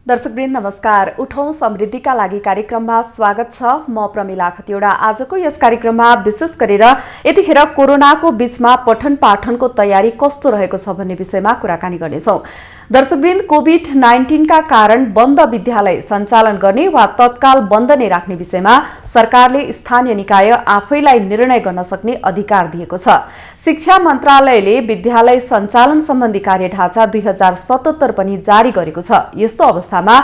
दर्शकवृन्द नमस्कार। उठौं समृद्धिका लागि कार्यक्रममा स्वागत छ। म प्रमिला खतिवडा। आजको यस कार्यक्रममा विशेष गरेर यतिखेर कोरोनाको बीचमा पठन पाठनको तयारी कस्तो रहेको छ भन्ने विषयमा कुराकानी गर्नेछौं। दर्शकवृन्द, कोभिड-19 का कारण बन्द विद्यालय सञ्चालन गर्ने वा तत्काल बन्द नै राख्ने विषयमा सरकारले स्थानीय निकाय आफैलाई निर्णय गर्न सक्ने अधिकार दिएको छ। शिक्षा मन्त्रालयले विद्यालय सञ्चालन सम्बन्धी कार्यढाँचा 2077 पनि जारी गरेको छ। यस्तो अवस्थामा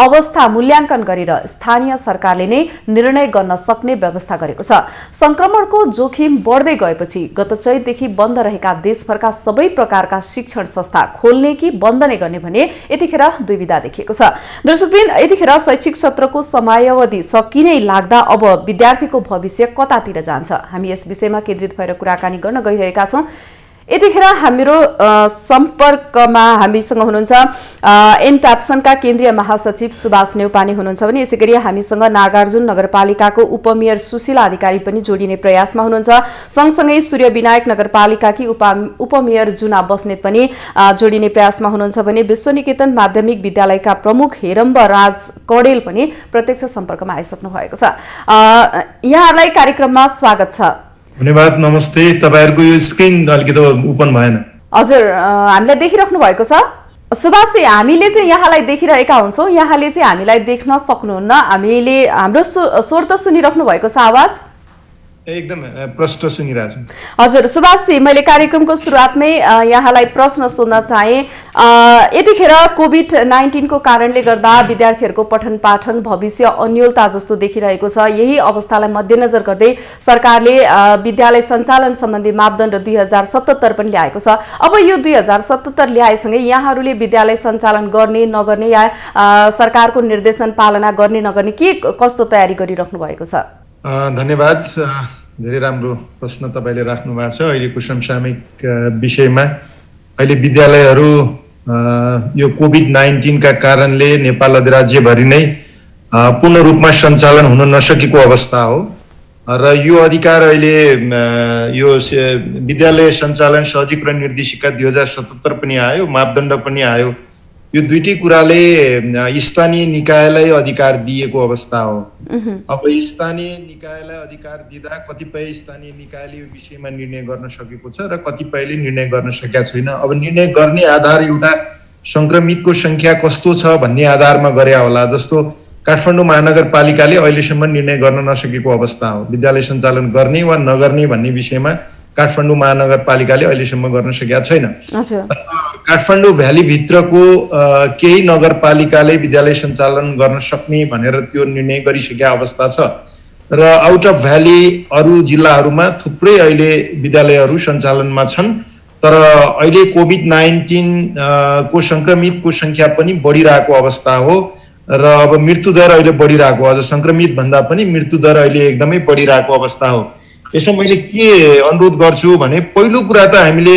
अवस्था मूल्याङ्कन गरेर स्थानीय सरकारले नै निर्णय गर्न सक्ने व्यवस्था गरेको छ। संक्रमणको जोखिम बढ्दै गएपछि गत चैतदेखि बन्द रहेका देशभरका सबै प्रकारका शिक्षण संस्था खोल्ने कि बन्द नै गर्ने भने यतिखेर दुविधा देखिएको छ। दर्शकवृन्द, यतिखेर शैक्षिक सत्रको समयावधि सकिनै लाग्दा अब विद्यार्थीको भविष्य कतातिर जान्छ? हामी यस विषयमा केन्द्रित भएर कुराकानी गर्न गइरहेका छौं। यतिखेर हाम्रो सम्पर्कमा हामीसँग हुनुहुन्छ एनप्याप्सनका केन्द्रीय महासचिव सुभाष नेउपाने हुनुहुन्छ भने यसैगरी हामीसँग नागार्जुन नगरपालिकाको उपमेयर सुशीला अधिकारी पनि जोडिने प्रयासमा हुनुहुन्छ। सँगसँगै सूर्यविनायक नगरपालिकाकी उपमेयर जुना बस्नेत पनि जोडिने प्रयासमा हुनुहुन्छ भने विश्वनिकेतन माध्यमिक विद्यालयका प्रमुख हेरम्ब राज कडेल पनि प्रत्यक्ष सम्पर्कमा आइसक्नु भएको छ। यहाँहरूलाई कार्यक्रममा स्वागत छ। धन्यवाद। नमस्ते। तपाईहरुको यो स्क्रिन अलिकति ओपन भएन। हजुर, हामीलाई देखिराख्नु भएको छ? सुभाष, हामीले चाहिँ यहाँलाई देखिरहेका हुन्छौं, यहाँले चाहिँ हामीलाई देख्न सक्नुहुन्न। हामीले हाम्रो स्वर त सुनिराख्नु भएको छ? आवाज एकदम प्रष्ट सुनिरहेको छु। हजुर सुभाष, मैले कार्यक्रमको सुरुवातमै यहाँलाई प्रश्न सोध्न चाहे। यतिखेर कोभिड-19 को कारणले गर्दा विद्यार्थीहरूको पठन पाठन भविष्य अन्योलता जस्तो देखिरहेको छ। यही अवस्थालाई मध्यनजर गर्दै सरकारले विद्यालय सञ्चालन सम्बन्धी मापदण्ड 2077 पनि ल्याएको छ। अब यो 2077 ल्याएसँगै यहाँहरूले विद्यालय सञ्चालन गर्ने नगर्ने या सरकारको निर्देशन पालना गर्ने नगर्ने के कस्तो तयारी गरिराख्नु भएको छ? धन्यवाद। धेरै राम्रो प्रश्न तपाईले राख्नु भएको छ। अहिलेको समसामयिक विषयमा अहिले विद्यालयहरू यो कोभिड-19 का कारणले नेपाल अधिराज्यभरि नै पूर्ण रूपमा सञ्चालन हुन नसकेको अवस्था हो र यो अधिकार अहिले यो विद्यालय सञ्चालन सहजीकरण निर्देशिका 2077 पनि आयो, मापदण्ड पनि आयो। यो दुईटै कुराले स्थानीय निकायलाई अधिकार दिएको अवस्था हो। अब स्थानीय निकायलाई अधिकार दिँदा कतिपय स्थानीय निकायले यो विषयमा निर्णय गर्न सकेको छ र कतिपयले निर्णय गर्न सकेका छैन। अब निर्णय गर्ने आधार एउटा संक्रमितको संख्या कस्तो छ भन्ने आधारमा गरे होला। जस्तो काठमाडौँ महानगरपालिकाले अहिलेसम्म निर्णय गर्न नसकेको अवस्था हो। विद्यालय सञ्चालन गर्ने वा नगर्ने भन्ने विषयमा काठमाडौँ महानगरपालिकाले अहिलेसम्म गर्न सकेका छैन। काठमाडौँ भ्याली भित्रको केही नगरपालिकाले विद्यालय सञ्चालन गर्न सक्ने भनेर त्यो निर्णय गरिसकेका अवस्था छ र आउट अफ भ्याली अरू जिल्लाहरूमा थुप्रै अहिले विद्यालयहरू सञ्चालनमा छन्। तर अहिले कोभिड-19 को संक्रमितको संख्या पनि बढिरहेको अवस्था हो र अब मृत्युदर अहिले बढिरहेको, अझ संक्रमित भन्दा पनि मृत्युदर अहिले एकदमै बढिरहेको अवस्था हो। यसमा मैले के अनुरोध गर्छु भने पहिलो कुरा त हामीले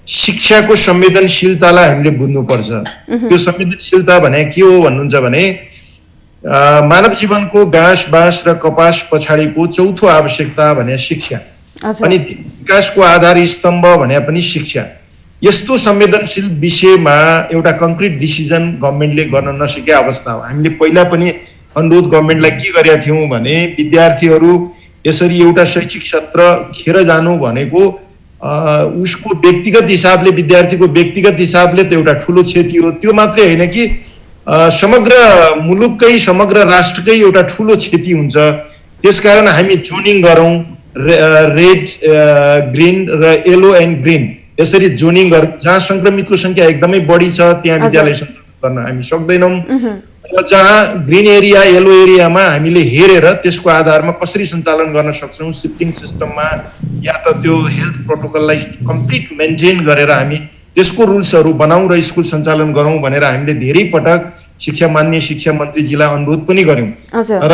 शिक्षाको संवेदनशीलतालाई हामीले बुझ्नुपर्छ। त्यो संवेदनशीलता भने के हो भन्नुहुन्छ भने मानव जीवनको घाँस बाँस र कपास पछाडिको चौथो आवश्यकता भने शिक्षा, अनि विकासको आधार स्तम्भ भने पनि शिक्षा। यस्तो संवेदनशील विषयमा एउटा कङ्क्रिट डिसिजन गभर्नमेन्टले गर्न नसकेको अवस्था हो। हामीले पहिला पनि अनुरोध गभर्नमेन्टलाई के गरेका थियौँ भने विद्यार्थीहरू यसरी एउटा शैक्षिक सत्र खेर जानु भनेको उसको व्यक्तिगत हिसाबले, विद्यार्थीको व्यक्तिगत हिसाबले त एउटा ठुलो क्षति हो। त्यो मात्रै होइन कि समग्र मुलुककै समग्र राष्ट्रकै एउटा ठुलो क्षति हुन्छ। त्यसकारण हामी जोनिङ गरौँ, रेड ग्रिन र येलो एन्ड ग्रिन यसरी जोनिङ गरौँ। जहाँ संक्रमितको संख्या एकदमै बढी छ त्यहाँ विद्यालय सञ्चालन गर्न हामी सक्दैनौँ र जहाँ ग्रिन एरिया येलो एरियामा हामीले हेरेर त्यसको आधारमा कसरी सञ्चालन गर्न सक्छौँ, शिफ्टिङ सिस्टममा या त त्यो हेल्थ प्रोटोकललाई कम्प्लिट मेन्टेन गरेर हामी त्यसको रुल्सहरू बनाउँ र स्कुल सञ्चालन गरौँ भनेर हामीले धेरै पटक माननीय शिक्षा मन्त्रीजीलाई अनुरोध पनि गर्यौँ र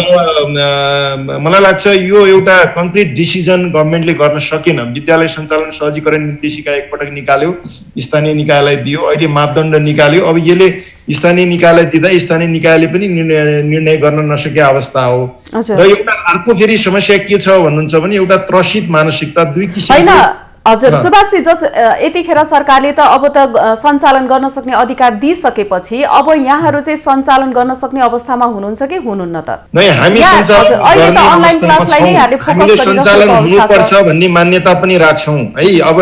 मलाई लाग्छ यो एउटा कङ्क्रिट डिसिजन गभर्नमेन्टले गर्न सकेन। विद्यालय सञ्चालन सहजीकरण निर्देशिका एकपटक निकाल्यो, स्थानीय निकायलाई दियो, अहिले मापदण्ड निकाल्यो। अब यसले स्थानीय निकायलाई दिँदा स्थानीय निकायले पनि निर्णय गर्न नसकेको अवस्था हो र एउटा अर्को फेरि समस्या के छ भन्नुहुन्छ भने एउटा त्रसित मानसिकता, दुई किसिमको हजुर सुभाषजी, यतिखेर सरकारले त अब त सञ्चालन गर्न सक्ने अधिकार दिइसकेपछि अब यहाँहरू चाहिँ सञ्चालन गर्न सक्ने अवस्थामा हुनुहुन्छ कि हुनुहुन्न त? हामीले सञ्चालन हुनुपर्छ भन्ने मान्यता पनि राख्छौँ है। अब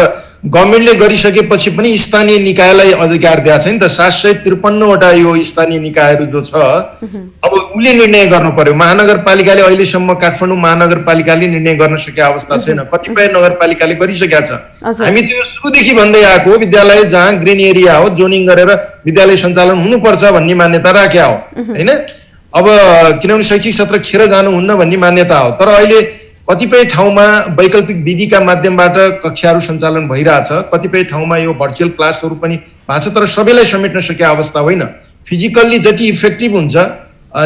गभर्मेन्टले गरिसकेपछि पनि स्थानीय निकायलाई अधिकार दिएको छ नि त। 753वटा यो स्थानीय निकायहरू जो छ अब उसले निर्णय गर्नु पर्यो। महानगरपालिकाले अहिलेसम्म काठमाडौँ महानगरपालिकाले निर्णय गर्न सकेको अवस्था छैन, कतिपय नगरपालिकाले गरिसकेका छ। हामी त्यो सुरुदेखि भन्दै आएको विद्यालय जहाँ ग्रीन एरिया हो जोनिङ गरेर विद्यालय सञ्चालन हुनुपर्छ भन्ने मान्यता राख्या हो होइन। अब किनभने शैक्षिक सत्र खेर जानुहुन्न भन्ने मान्यता हो। तर अहिले कतिपय ठाउँमा वैकल्पिक विधिका माध्यमबाट कक्षाहरू सञ्चालन भइरहेछ, कतिपय ठाउँमा यो भर्चुअल क्लासहरू पनि भएको छ। तर सबैलाई समेट्न सकेको अवस्था होइन। फिजिकल्ली जति इफेक्टिभ हुन्छ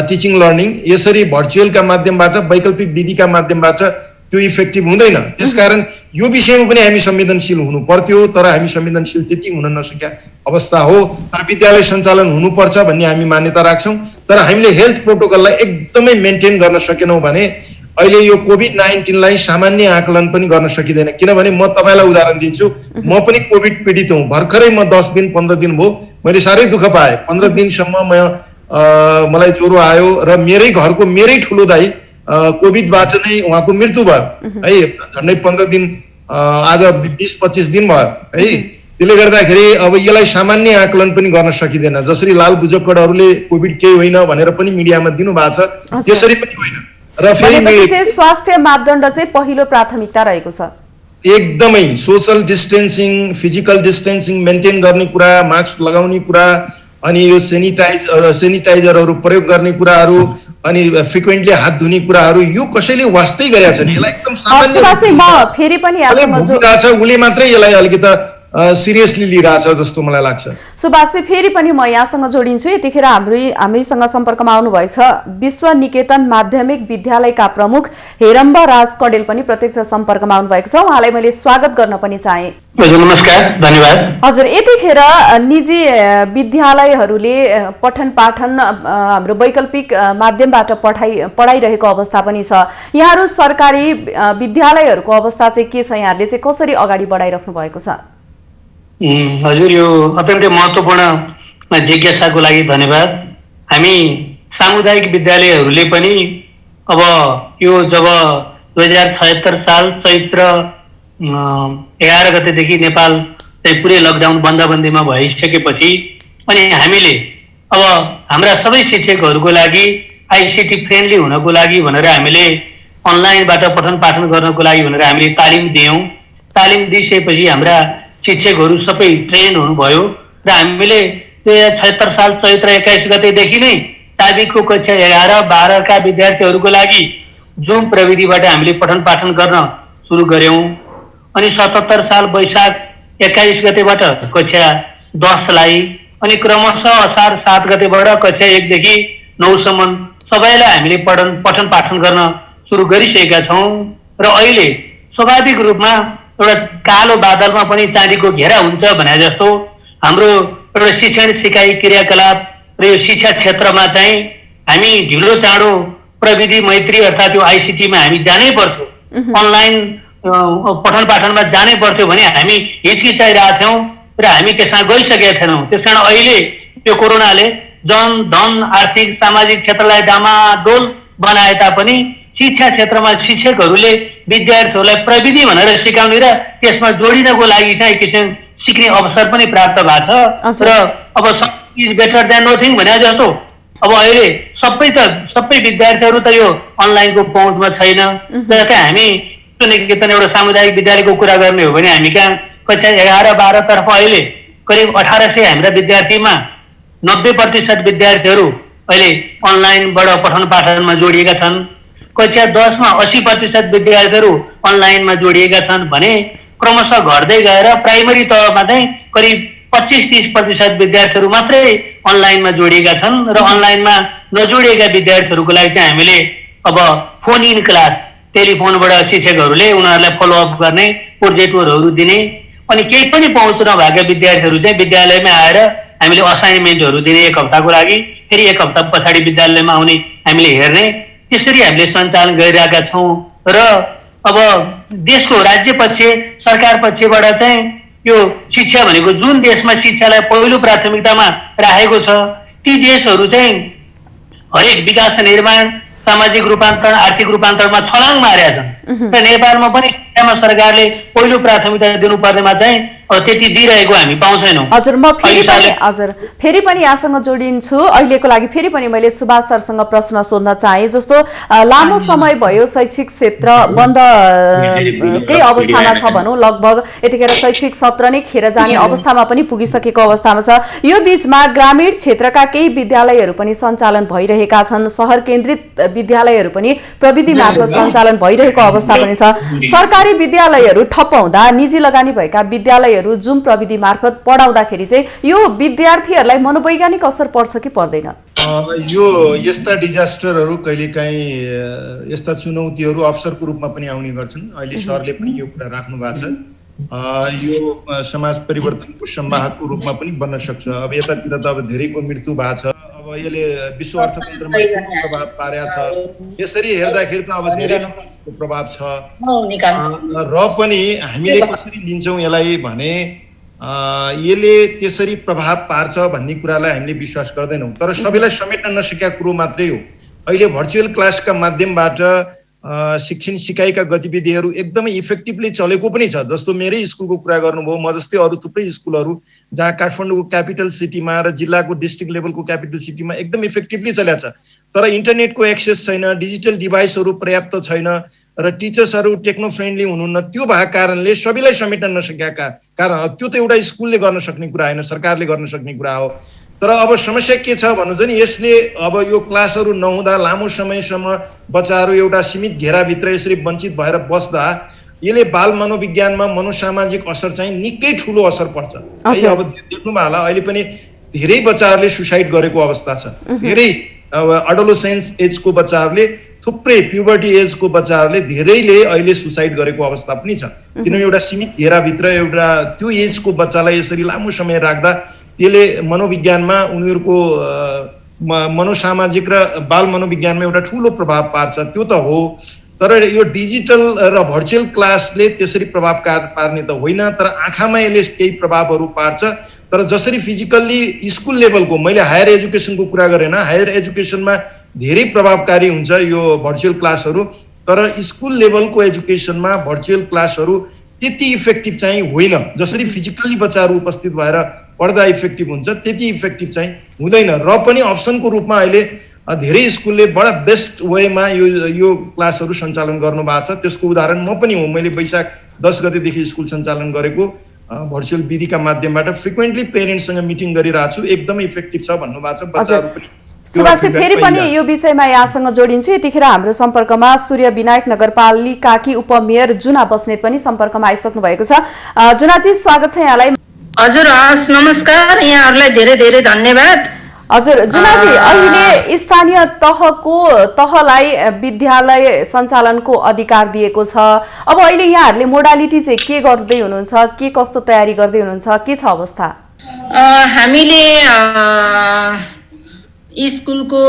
टिचिङ लर्निङ, यसरी भर्चुअलका माध्यमबाट वैकल्पिक विधिका माध्यमबाट त्यो इफेक्टिभ हुँदैन। त्यसकारण यो विषयमा पनि हामी संवेदनशील हुनु पर्थ्यो, तर हामी संवेदनशील त्यति हुन नसकेका अवस्था हो। तर विद्यालय सञ्चालन हुनुपर्छ भन्ने हामी मान्यता राख्छौँ। तर हामीले हेल्थ प्रोटोकललाई एकदमै मेन्टेन गर्न सकेनौँ भने अहिले यो कोभिड-19लाई सामान्य आकलन पनि गर्न सकिँदैन। किनभने म तपाईँलाई उदाहरण दिन्छु, म पनि कोभिड पीडित हुँ। भर्खरै म 10 दिन 15 दिन भयो, मैले साह्रै दुःख पाएँ। 15 दिनसम्म मलाई ज्वरो आयो र मेरै घरको मेरै ठुलो दाइ कोभिडबाट नै उहाँको मृत्यु भयो है। झन्डै 15 दिन आज 20-25 दिन भयो है। त्यसले गर्दाखेरि अब यसलाई सामान्य आकलन पनि गर्न सकिँदैन। जसरी लाल बुझकड़हरूले कोभिड केही होइन भनेर पनि मिडियामा दिनुभएको छ, त्यसरी पनि होइन। र फेरि स्वास्थ्य मापदण्ड चाहिँ पहिलो प्राथमिकता रहेको छ। एकदमै social distancing, physical distancing maintain गर्ने कुरा, मास्क लगाउने कुरा, अनि यो सेनिटाइजरहरू प्रयोग गर्ने कुराहरू, अनि फ्रिक्वेन्टली हात धुने कुराहरू, यो कसैले वास्तै गरेका छैन। यसलाई एकदम सामान्य फेरि पनि उसले मात्रै यसलाई अलिकति सिरियसली लिइरहेछ जस्तो मलाई लाग्छ। सुभाषजी, फेरि पनि म यहाँसँग जोडिन्छु। यतिखेर हामीसँग सम्पर्कमा आउनुभएछ विश्व निकेतन माध्यमिक विद्यालयका प्रमुख हेरम्ब राज कडेल पनि प्रत्यक्ष सम्पर्कमा आउनुभएको छ। उहाँलाई मैले स्वागत गर्न पनि चाहे। नमस्कार, धन्यवाद। हजुर, यतिखेर निजी विद्यालयहरूले पठन पाठन हाम्रो वैकल्पिक माध्यमबाट पढाइरहेको अवस्था पनि छ। यहाँहरू सरकारी विद्यालयहरूको अवस्था चाहिँ के छ? यहाँहरूले चाहिँ कसरी अगाडि बढाइराख्नु भएको छ? हजुर, यो अत्यन्तै महत्त्वपूर्ण जिज्ञासाको लागि धन्यवाद। हामी सामुदायिक विद्यालयहरूले पनि अब यो जब 2076 साल चैत्र 11 गतेदेखि नेपाल चाहिँ पुरै लकडाउन बन्दबन्दीमा भइसकेपछि अनि हामीले अब हाम्रा सबै शिक्षकहरूको लागि आइसिटी फ्रेन्डली हुनको लागि भनेर हामीले अनलाइनबाट पठन पाठन गर्नको लागि भनेर हामीले तालिम दियौँ। तालिम दिइसकेपछि हाम्रा शिक्षकहरू सबै ट्रेन हुनुभयो र हामीले 2076 साल चैत्र 21 गतेदेखि नै टाबीको कक्षा 11-12 का विद्यार्थीहरूको लागि जुम प्रविधिबाट हामीले पठन पाठन गर्न सुरु गर्यौँ। अनि 77 साल वैशाख 21 गतेबाट कक्षा 10 लाई, अनि क्रमशः असार 7 गतेबाट कक्षा 1 देखि 9 सम्म सबैलाई हामीले पठन पाठन गर्न सुरु गरिसकेका छौँ। र अहिले स्वाभाविक रूपमा एउटा कालो बादलमा पनि चाँदीको घेरा हुन्छ भने जस्तो हाम्रो एउटा शिक्षण सिकाइ क्रियाकलाप र यो शिक्षा क्षेत्रमा चाहिँ हामी ढिलो चाँडो प्रविधि मैत्री अर्थात् यो आइसिटीमा हामी जानै पर्थ्यो, अनलाइन पठन पाठनमा जानै पर्थ्यो भने हामी हिचकिचाइरहेका थियौँ र हामी त्यसमा गइसकेका थिएनौँ। त्यसकारण अहिले यो कोरोनाले धन आर्थिक सामाजिक क्षेत्रलाई डामाडोल बनाए तापनि शिक्षा क्षेत्रमा शिक्षकहरूले विद्यार्थीहरूलाई प्रविधि भनेर सिकाउने र त्यसमा जोडिनको लागि चाहिँ किसिम सिक्ने अवसर पनि प्राप्त भएको छ। र अब इज बेटर देन नथिङ भने जस्तो अब अहिले सबै विद्यार्थीहरू त यो अनलाइनको पहुँचमा छैन। जस्तै हामी निकेतन एउटा सामुदायिक विद्यालयको कुरा गर्ने हो भने हामी कहाँ कक्षा 11-12 तर्फ अहिले करिब 1800 हाम्रा विद्यार्थीमा 90% विद्यार्थीहरू अहिले अनलाइनबाट पठन पाठनमा जोडिएका छन्। कक्षा 10 मा 80% विद्यार्थीहरू अनलाइनमा जोडिएका छन् भने क्रमशः घट्दै गएर प्राइमरी तहमा चाहिँ करिब 25-30% विद्यार्थीहरू मात्रै अनलाइनमा जोडिएका छन्। र अनलाइनमा नजोडिएका विद्यार्थीहरूको लागि चाहिँ हामीले अब फोन इन क्लास, टेलिफोनबाट शिक्षकहरूले उनीहरूलाई फलोअप गर्ने, प्रोजेक्टरहरू दिने, अनि केही पनि पहुँच नभएका विद्यार्थीहरू चाहिँ विद्यालयमा आएर हामीले असाइनमेन्टहरू दिने 1 हप्ताको लागि, फेरि 1 हप्ता पछाडि विद्यालयमा आउने हामीले हेर्ने, त्यसरी हामीले सञ्चालन गरिरहेका छौँ। र अब देशको राज्य पक्ष सरकार पक्षबाट चाहिँ यो शिक्षा भनेको जुन देशमा शिक्षालाई पहिलो प्राथमिकतामा राखेको छ ती देशहरू चाहिँ हरेक विकास निर्माण सामाजिक रूपान्तरण आर्थिक रूपान्तरणमा छलाङ मारेका छन् र नेपालमा पनि शिक्षामा सरकारले पहिलो प्राथमिकता दिनुपर्नेमा चाहिँ त्यति दिइरहेको हामी पाउँदैनौँ। हजुर, म फेरि पनि यहाँसँग जोडिन्छु। अहिलेको लागि फेरि पनि मैले सुभाष सरसँग प्रश्न सोध्न चाहे। जस्तो लामो समय भयो शैक्षिक क्षेत्र बन्द केही अवस्थामा छ भनौँ, लगभग यतिखेर शैक्षिक सत्र नै खेर जाने अवस्थामा पनि पुगिसकेको अवस्थामा छ। यो बीचमा ग्रामीण क्षेत्रका केही विद्यालयहरू पनि सञ्चालन भइरहेका छन्, सहर केन्द्रित विद्यालयहरू पनि प्रविधि मार्फत सञ्चालन भइरहेको अवस्था पनि छ। सरकारी विद्यालयहरू ठप्प हुँदा निजी लगानी भएका विद्यालयहरू जुन प्रविधि मार्फत पढाउँदाखेरि चाहिँ यो विद्यार्थीहरूलाई मनोवैज्ञानिक असर पर्छ कि पर्दैन? यो यस्ता डिजास्टरहरू कहिलेकाहीँ यस्ता चुनौतीहरू अवसरको रूपमा पनि आउने गर्छन्। अहिले सरले पनि यो कुरा राख्नु भएको छ। यो समाज परिवर्तनको संवाहकको रूपमा पनि बन्न सक्छ। अब यतातिर त अब धेरैको मृत्यु भएको छ, अब यसले विश्व अर्थतन्त्रमा प्रभाव पारेको छ। यसरी हेर्दाखेरि त अब धेरै प्रभाव छ र पनि हामीले कसरी लिन्छौँ यसलाई भने यसले त्यसरी प्रभाव पार्छ भन्ने कुरालाई हामीले विश्वास गर्दैनौँ। तर सबैलाई समेट्न नसकेका कुरो मात्रै हो। अहिले भर्चुअल क्लासका माध्यमबाट शिक्षण सिकाइका गतिविधिहरू एकदमै इफेक्टिभली चलेको पनि छ। जस्तो मेरै स्कुलको कुरा गर्नुभयो, म जस्तै अरू थुप्रै स्कुलहरू जहाँ काठमाडौँको क्यापिटल सिटीमा र जिल्लाको डिस्ट्रिक्ट लेभलको क्यापिटल सिटीमा एकदम इफेक्टिभली चलेको छ। तर इन्टरनेटको एक्सेस छैन, डिजिटल डिभाइसहरू पर्याप्त छैन र टिचर्सहरू टेक्नो फ्रेन्डली हुनुहुन्न। त्यो भएको कारणले सबैलाई समेट्न नसकेका कारण त्यो त एउटा स्कुलले गर्न सक्ने कुरा होइन, सरकारले गर्न सक्ने कुरा हो। तर अब समस्या के छ भन्नु चाहिँ यसले अब यो क्लासहरू नहुँदा लामो समयसम्म बच्चाहरू एउटा सीमित घेराभित्र यसरी वञ्चित भएर बस्दा यसले बाल मनोविज्ञानमा मनोसामाजिक असर चाहिँ निकै ठुलो असर पर्छ। अब देख्नुभयो होला अहिले पनि धेरै बच्चाहरूले सुसाइड गरेको अवस्था छ। धेरै अब एडोलेसेन्स एजको बच्चाहरूले, थुप्रै प्युबर्टी एजको बच्चाहरूले धेरैले अहिले सुसाइड गरेको अवस्था पनि छ। किनभने एउटा सीमित घेराभित्र एउटा त्यो एजको बच्चालाई यसरी लामो समय राख्दा त्यसले मनोविज्ञानमा उनीहरूको मनोसामाजिक र बाल मनोविज्ञानमा एउटा ठुलो प्रभाव पार्छ। त्यो त हो, तर यो डिजिटल र भर्चुअल क्लासले त्यसरी प्रभाव पार्ने त होइन, तर आँखामा यसले केही प्रभावहरू पार्छ। तर जसरी फिजिकल्ली स्कुल लेभलको, मैले हायर एजुकेसनको कुरा गरेन, हायर एजुकेसनमा धेरै प्रभावकारी हुन्छ यो भर्चुअल क्लासहरू, तर स्कुल लेभलको एजुकेसनमा भर्चुअल क्लासहरू त्यति इफेक्टिभ चाहिँ होइन। जसरी फिजिकल्ली बच्चाहरू उपस्थित भएर पढ्दा इफेक्टिभ हुन्छ त्यति इफेक्टिभ चाहिँ हुँदैन। र पनि अप्सनको रूपमा अहिले धेरै स्कुलले बडा बेस्ट वेमा यो क्लासहरू सञ्चालन गर्नुभएको छ। त्यसको उदाहरण म पनि हो। मैले वैशाख 10 गतेदेखि स्कुल सञ्चालन गरेको भर्चुअल विधिका माध्यमबाट फ्रिक्वेन्टली पेरेन्ट्ससँग मिटिङ गरिरहेको छु। एकदमै इफेक्टिभ छ भन्नुभएको छ। बच्चाहरू पनि सुभाष, फेरि पनि यो विषयमा यहाँसँग जोडिन्छु। यतिखेर हाम्रो सम्पर्कमा सूर्य विनायक नगरपालिकाकी उपमेयर जुना बस्नेत पनि सम्पर्कमा आइसक्नु भएको छ। जुनाजी, स्वागत छ यहाँलाई। हजुर, हस्, नमस्कार। यहाँहरूलाई धेरै धेरै धन्यवाद। हजुर जुनाजी, अहिले स्थानीय तहलाई विद्यालय सञ्चालनको अधिकार दिएको छ। अब अहिले यहाँहरूले मोडालिटी चाहिँ के गर्दै हुनुहुन्छ, के कस्तो तयारी गर्दै हुनुहुन्छ, के छ अवस्था? हामीले स्कुलको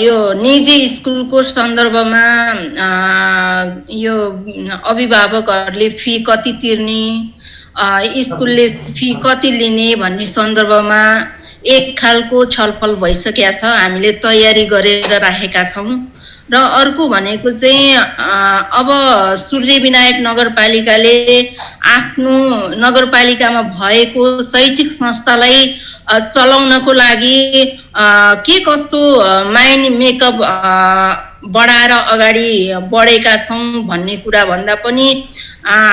यो निजी स्कुलको सन्दर्भमा यो अभिभावकहरूले फी कति तिर्ने, स्कुलले फी कति लिने भन्ने सन्दर्भमा एक खालको छलफल भइसकेको छ। हामीले तयारी गरेर राखेका छौँ। र अर्को भनेको चाहिँ अब सूर्य विनायक नगरपालिकाले आफ्नो नगरपालिकामा भएको शैक्षिक संस्थालाई चलाउनको लागि के कस्तो माइन्ड मेकअप बढाएर अगाडि बढेका छौँ भन्ने कुरा भन्दा पनि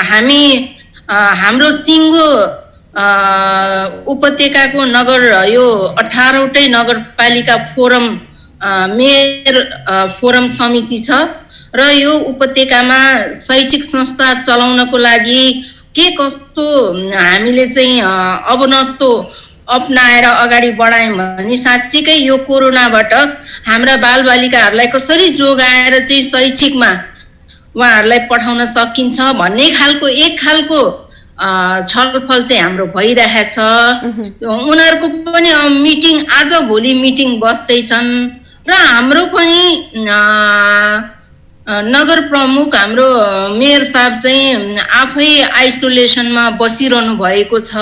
हामी हाम्रो सिङ्गो उपत्यकाको नगर यो 18वटै नगरपालिका फोरम मेयर फोरम समिति छ र यो उपत्यकामा शैक्षिक संस्था चलाउनको लागि के कस्तो हामीले चाहिँ अवनत्व अपनाएर अगाडि बढायौँ भने साँच्चीकै यो कोरोनाबाट हाम्रा बालबालिकाहरूलाई कसरी जोगाएर चाहिँ शैक्षिकमा उहाँहरूलाई पठाउन सकिन्छ भन्ने खालको एक खालको छलफल चाहिँ हाम्रो भइरहेछ। उनीहरूको पनि मिटिङ आज भोलि मिटिङ बस्दैछन् र हाम्रो पनि नगर प्रमुख हाम्रो मेयर साहब चाहिँ आफै आइसोलेसनमा बसिरहनु भएको छ।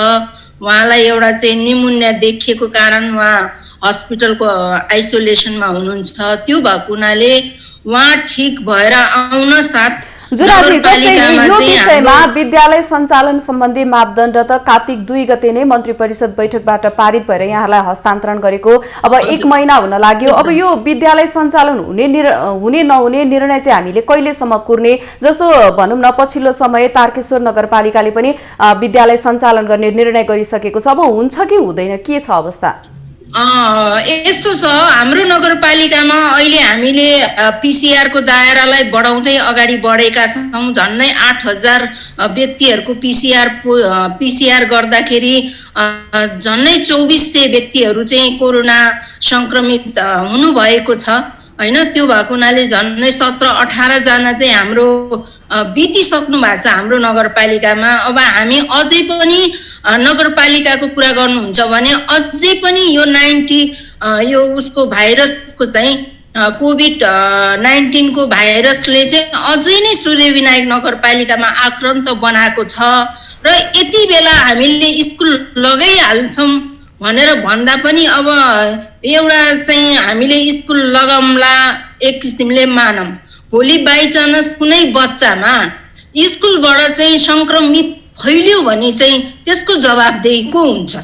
उहाँलाई एउटा चाहिँ निमोनिया देखिएको कारण उहाँ हस्पिटलको आइसोलेसनमा हुनुहुन्छ। त्यो भएको हुनाले उहाँ ठिक भएर आउन साथ जुराजी, जस्तै यो विषयमा विद्यालय सञ्चालन सम्बन्धी मापदण्ड त कार्तिक 2 गते नै मन्त्री परिषद बैठकबाट पारित भएर यहाँलाई हस्तान्तरण गरेको अब 1 महिना हुन लाग्यो। अब यो विद्यालय सञ्चालन हुने नहुने निर्णय चाहिँ हामीले कहिलेसम्म कुर्ने, जस्तो भनौँ न पछिल्लो समय तारकेश्वर नगरपालिकाले पनि विद्यालय सञ्चालन गर्ने निर्णय गरिसकेको छ। अब हुन्छ कि हुँदैन, के छ अवस्था? यस्तो छ, हाम्रो नगरपालिकामा अहिले हामीले PCR को दायरालाई बढाउँदै अगाडि बढेका छौँ। झन्नै 8000 व्यक्तिहरूको PCR गर्दाखेरि झन्नै 2400 व्यक्तिहरू चाहिँ कोरोना संक्रमित हुनुभएको छ हैन। त्यो भएको हुनाले झन्नै 17-18 जना चाहिँ हाम्रो बितिसक्नु भएको छ हाम्रो नगरपालिकामा। अब हामी अझै पनि नगरपालिकाको कुरा गर्नुहुन्छ भने अझै पनि यो 90 यो उसको भाइरसको चाहिँ कोभिड-19 को भाइरसले चाहिँ अझै नै सूर्यविनायक नगरपालिकामा आक्रान्त बनाएको छ र यति बेला हामीले स्कुल लगाइहाल्छौँ भनेर भन्दा पनि अब एउटा चाहिँ हामीले स्कुल लगाउँला एक किसिमले मानौँ, भोलि बाइचान्स कुनै बच्चामा स्कुलबाट चाहिँ संक्रमित फैलियो भने चाहिँ त्यसको जवाबदेही को हुन्छ?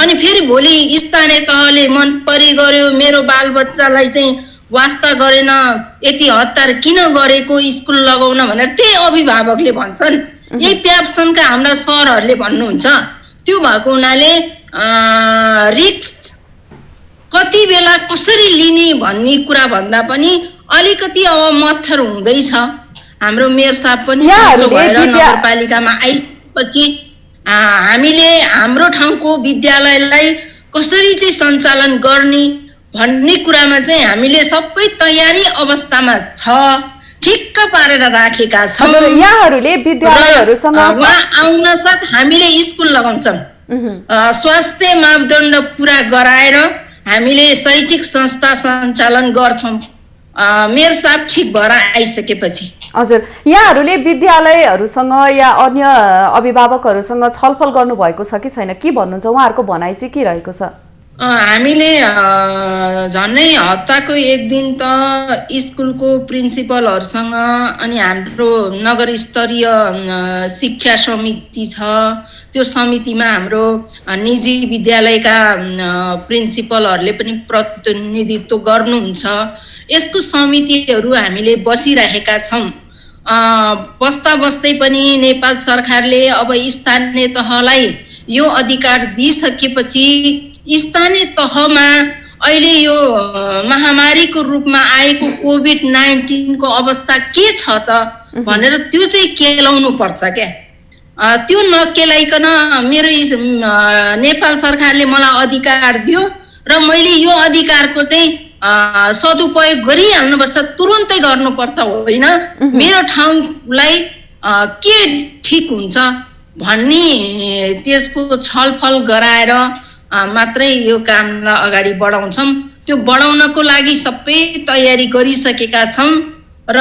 अनि फेरि भोलि स्थानीय तहले मन परी गर्यो, मेरो बालबच्चालाई चाहिँ वास्ता गरेन, यति हतार किन गरेको स्कुल लगाउन भनेर त्यही अभिभावकले भन्छन्, यही प्याप्सनका हाम्रा सरहरूले भन्नुहुन्छ। त्यो भएको हुनाले रिक्स कति बेला कसरी लिने भन्ने कुरा भन्दा पनि अलिकति अब मत्थर हुँदैछ। हाम्रो मेयर साहब पनि सन्चो भएर नगरपालिकामा आइपछि हामीले हाम्रो ठाउँको विद्यालयलाई कसरी चाहिँ सञ्चालन गर्ने भन्ने कुरामा चाहिँ हामीले सबै तयारी अवस्थामा छ, ठिक्क पारेर राखेका छौँ। यहाँहरूले विद्यालयहरूसँग उहाँ आउन साथ हामीले स्कुल लगाउँछौँ। स्वास्थ्य मापदण्ड पुरा गराएर हामीले शैक्षिक संस्था सञ्चालन गर्छौँ मेयर साहब ठिक भएर आइसकेपछि। हजुर, यहाँहरूले विद्यालयहरूसँग या अन्य अभिभावकहरूसँग छलफल गर्नुभएको छ कि छैन? के भन्नुहुन्छ, उहाँहरूको भनाइ चाहिँ के रहेको छ? हामीले झन्नै हप्ताको एक दिन त स्कुलको प्रिन्सिपलहरूसँग अनि हाम्रो नगर स्तरीय शिक्षा समिति छ, त्यो समितिमा हाम्रो निजी विद्यालयका प्रिन्सिपलहरूले पनि प्रतिनिधित्व गर्नुहुन्छ। यसको समितिहरू हामीले बसिरहेका छौँ। बस्दा बस्दै पनि नेपाल सरकारले अब स्थानीय तहलाई यो अधिकार दिइसकेपछि स्थानीय तहमा अहिले यो महामारीको रूपमा आएको कोभिड-19 को अवस्था के छ त भनेर त्यो चाहिँ केलाउनु पर्छ क्या। त्यो नकेलाइकन मेरो नेपाल सरकारले मलाई अधिकार दियो र मैले यो अधिकारको चाहिँ सदुपयोग गरिहाल्नुपर्छ, तुरुन्तै गर्नुपर्छ होइन। मेरो ठाउँलाई के ठिक हुन्छ भन्ने त्यसको छलफल गराएर मात्रै यो कामलाई अगाडि बढाउँछौँ। त्यो बढाउनको लागि सबै तयारी गरिसकेका छौँ र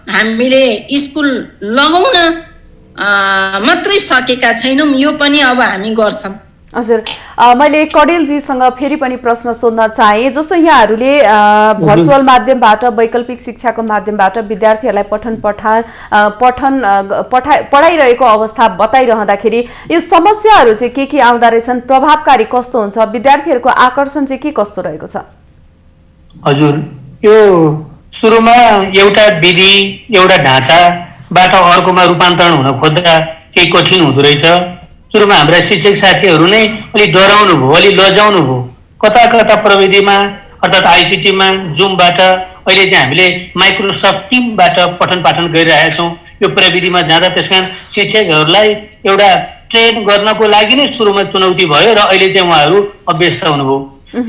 हामीले स्कुल लगाउन मात्रै सकेका छैनौँ, यो पनि अब हामी गर्छौँ। हजुर, मैले कडेलजीसँग फेरि पनि प्रश्न सोध्न चाहे, जस्तो यहाँहरूले भर्चुअल माध्यमबाट वैकल्पिक शिक्षाको माध्यमबाट विद्यार्थीहरूलाई पढाइरहेको अवस्था बताइरहँदाखेरि यो समस्याहरू चाहिँ के आउँदा रहेछन्, प्रभावकारी कस्तो हुन्छ, विद्यार्थीहरूको आकर्षण चाहिँ के कस्तो रहेको छ? हजुर, यो सुरुमा एउटा विधि एउटा ढाँचाबाट अर्कोमा रूपान्तरण हुन खोज्दा केही कठिन हुँदो रहेछ। सुरुमा हाम्रा शिक्षक साथीहरू नै अलि डराउनु भयो, अलि लजाउनु भयो। कता कता प्रविधिमा अर्थात् आइसिटीमा जुमबाट अहिले चाहिँ हामीले माइक्रोसफ्ट टिमबाट पठन पाठन गरिरहेका छौँ यो प्रविधिमा जाँदा। त्यसकारण शिक्षकहरूलाई एउटा ट्रेन गर्नको लागि नै सुरुमा चुनौती भयो र अहिले चाहिँ उहाँहरू अभ्यस्त हुनुभयो।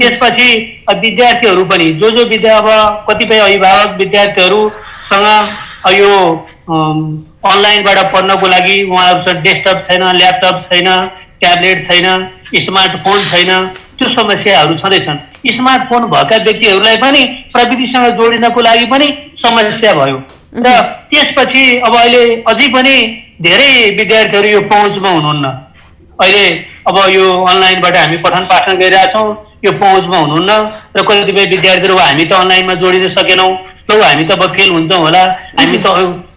त्यसपछि विद्यार्थीहरू पनि जो अब कतिपय अभिभावक विद्यार्थीहरूसँग यो अनलाइनबाट पढ्नको लागि उहाँहरूसँग डेस्कटप छैन, ल्यापटप छैन, ट्याब्लेट छैन, स्मार्टफोन छैन, त्यो समस्याहरू छँदैछन्। स्मार्टफोन भएका व्यक्तिहरूलाई पनि प्रविधिसँग जोडिनको लागि पनि समस्या भयो। र त्यसपछि अब अहिले अझै पनि धेरै विद्यार्थीहरू यो पहुँचमा हुनुहुन्न। अहिले अब यो अनलाइनबाट हामी पठन पाठन गरिरहेछौँ, यो पहुँचमा हुनुहुन्न र कतिपय विद्यार्थीहरू हामी त अनलाइनमा जोडिन सकेनौँ, लौ हामी त अब फेल हुन्छौँ होला, हामी त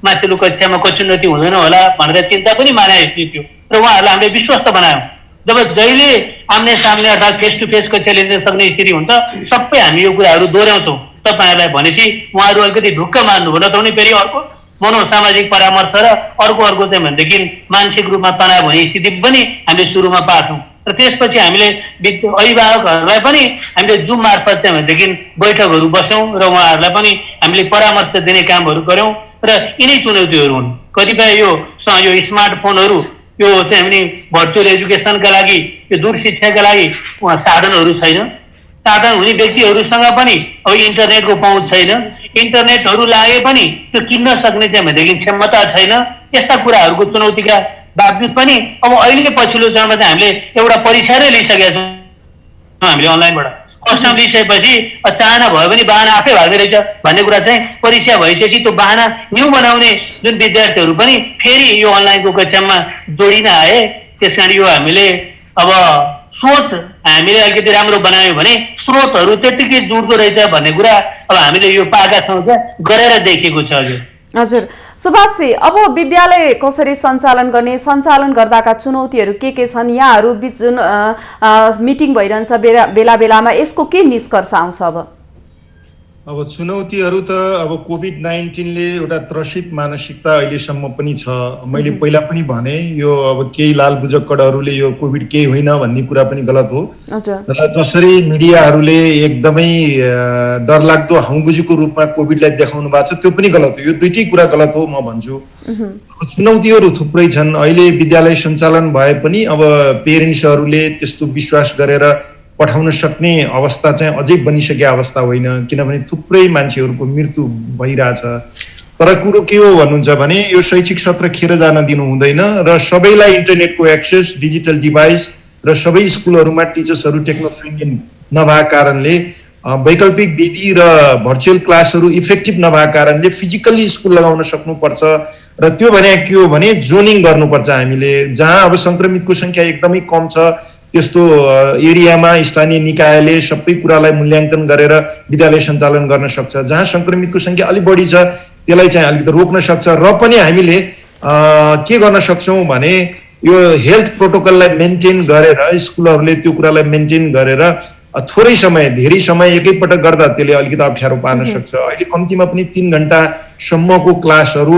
माथिल्लो कक्षामा कक्षोन्नति हुँदैन होला भनेर चिन्ता पनि मानाएको थियो र उहाँहरूलाई हामीले विश्वस्त बनायौँ। जब जहिले आम्ने सामने अर्थात् फेस टु फेस कक्षा लिन सक्ने स्थिति हुन्छ सबै हामी यो कुराहरू दोहोऱ्याउँछौँ तपाईँहरूलाई भनेपछि उहाँहरू अलिकति ढुक्क मान्नुभयो, नत्र भने फेरि अर्को मनोसामाजिक परामर्श र अर्को चाहिँ भनेदेखि मानसिक रूपमा तनाव हुने स्थिति पनि हामीले सुरुमा पाछौँ र त्यसपछि हामीले अभिभावकहरूलाई पनि हामीले जुम मार्फत चाहिँ भनेदेखि बैठकहरू बस्यौँ र उहाँहरूलाई पनि हामीले परामर्श दिने कामहरू गऱ्यौँ र यिनै चुनौतीहरू हुन्। कतिपय यो स्मार्टफोनहरू यो चाहिँ हामी भर्चुअल एजुकेसनका लागि यो दूर शिक्षाका लागि साधनहरू छैन, साधन हुने व्यक्तिहरूसँग पनि अब इन्टरनेटको पहुँच छैन, इन्टरनेटहरू लागे पनि त्यो किन्न सक्ने चाहिँ भनेदेखि क्षमता छैन। यस्ता कुराहरूको चुनौतीका बावजुद पनि अब अहिले पछिल्लो चरणमा चाहिँ हामीले एउटा परीक्षा नै लिइसकेका छौँ हामीले अनलाइनबाट। कस्टम लिइसकेपछि चाहना भयो भने बाहना आफै भाग्ने रहेछ भन्ने कुरा चाहिँ परीक्षा भइसकेपछि त्यो बाहना न्यू बनाउने जुन विद्यार्थीहरू पनि फेरि यो अनलाइनको कक्षामा जोडिन आए। त्यस कारण यो हामीले अब सोच हामीले अलिकति राम्रो बनायौँ भने स्रोतहरू त्यत्तिकै जुड्दो रहेछ भन्ने कुरा अब हामीले यो पाएका छौँ, गरेर देखेको छ। हजुर सुभाषजी, अब विद्यालय कसरी सञ्चालन गर्ने, सञ्चालन गर्दाका चुनौतीहरू के छन्, यहाँहरू बीच जुन मिटिङ भइरहन्छ बेला बेलामा यसको के निष्कर्ष आउँछ? अब चुनौतीहरू त अब कोभिड-19ले एउटा त्रसित मानसिकता अहिलेसम्म पनि छ। मैले पहिला पनि भने यो अब केही लाल बुझक्कडहरूले यो कोभिड केही होइन भन्ने कुरा पनि गलत हो र जसरी मिडियाहरूले एकदमै डरलाग्दो हाउगुजीको रूपमा कोभिडलाई देखाउनु भएको छ त्यो पनि गलत हो। यो दुईटै कुरा गलत हो म भन्छु। चुनौतीहरू थुप्रै छन्। अहिले विद्यालय सञ्चालन भए पनि अब पेरेन्ट्सहरूले त्यस्तो विश्वास गरेर पठाउन सक्ने अवस्था चाहिँ अझै बनिसकेको अवस्था होइन, किनभने थुप्रै मान्छेहरूको मृत्यु भइरहेछ। तर कुरो के हो भन्नुहुन्छ भने यो शैक्षिक सत्र खेर जान दिनु हुँदैन र सबैलाई इन्टरनेटको एक्सेस, डिजिटल डिभाइस र सबै स्कुलहरूमा टिचर्सहरू टेक्नो फ्रेन्डली नभएको कारणले वैकल्पिक विधि र भर्चुअल क्लासहरू इफेक्टिभ नभएको कारणले फिजिकल्ली स्कुल लगाउन सक्नुपर्छ र त्यो भने के हो भने जोनिङ गर्नुपर्छ। हामीले जहाँ अब सङ्क्रमितको सङ्ख्या एकदमै कम छ त्यस्तो एरियामा स्थानीय निकायले सबै कुरालाई मूल्याङ्कन गरेर विद्यालय सञ्चालन गर्न सक्छ। जहाँ सङ्क्रमितको सङ्ख्या अलिक बढी छ त्यसलाई चाहिँ अलिकति रोक्न सक्छ र पनि हामीले के गर्न सक्छौँ भने यो हेल्थ प्रोटोकललाई मेन्टेन गरेर स्कुलहरूले त्यो कुरालाई मेन्टेन गरेर थोरै समय धेरै समय एकैपटक गर्दा त्यसले अलिकति अप्ठ्यारो पार्न सक्छ। अहिले कम्तीमा पनि 3 घण्टासम्मको क्लासहरू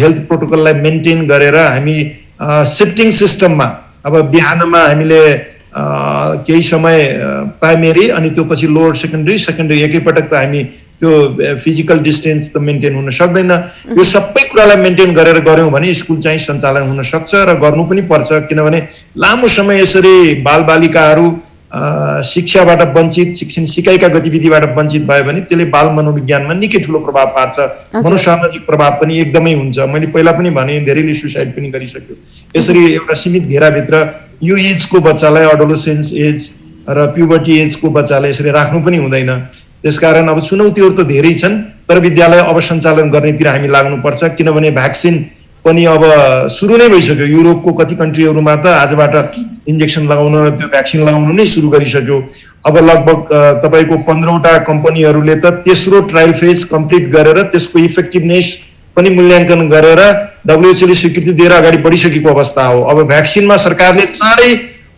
हेल्थ प्रोटोकललाई मेन्टेन गरेर हामी सिफ्टिङ सिस्टममा अब बिहानमा हामीले केही समय प्राइमेरी अनि त्यो पछि लोवर सेकेन्डरी एकैपटक त हामी त्यो फिजिकल डिस्टेन्स त मेन्टेन हुन सक्दैन। यो सबै कुरालाई मेन्टेन गरेर गऱ्यौँ भने स्कुल चाहिँ सञ्चालन हुन सक्छ र गर्नु पनि पर्छ, किनभने लामो समय यसरी बालबालिकाहरू शिक्षाबाट वञ्चित, शिक्षण सिकाइका गतिविधिबाट वञ्चित भयो भने त्यसले बाल मनोविज्ञानमा निकै ठुलो प्रभाव पार्छ, मनोसामाजिक प्रभाव पनि एकदमै हुन्छ। मैले पहिला पनि भने धेरैले सुसाइड पनि गरिसक्यो। यसरी एउटा सीमित घेराभित्र यो एजको बच्चालाई एडोलेसेन्स एज र प्युबर्टी एजको बच्चालाई यसरी राख्नु पनि हुँदैन। त्यसकारण अब चुनौतीहरू त धेरै छन्, तर विद्यालय अब सञ्चालन गर्नेतिर हामी लाग्नुपर्छ, किनभने भ्याक्सिन पनि अब सुरु नै भइसक्यो। युरोपको कति कन्ट्रीहरूमा त आजबाट इन्जेक्सन लगाउन र त्यो भ्याक्सिन लगाउन नै सुरु गरिसक्यो। अब लगभग तपाईँको 15वटा कम्पनीहरूले त तेस्रो ट्रायल फेज कम्प्लिट गरेर त्यसको इफेक्टिभनेस पनि मूल्याङ्कन गरेर WHO ले स्वीकृति दिएर अगाडि बढिसकेको अवस्था हो। अब भ्याक्सिनमा सरकारले चाँडै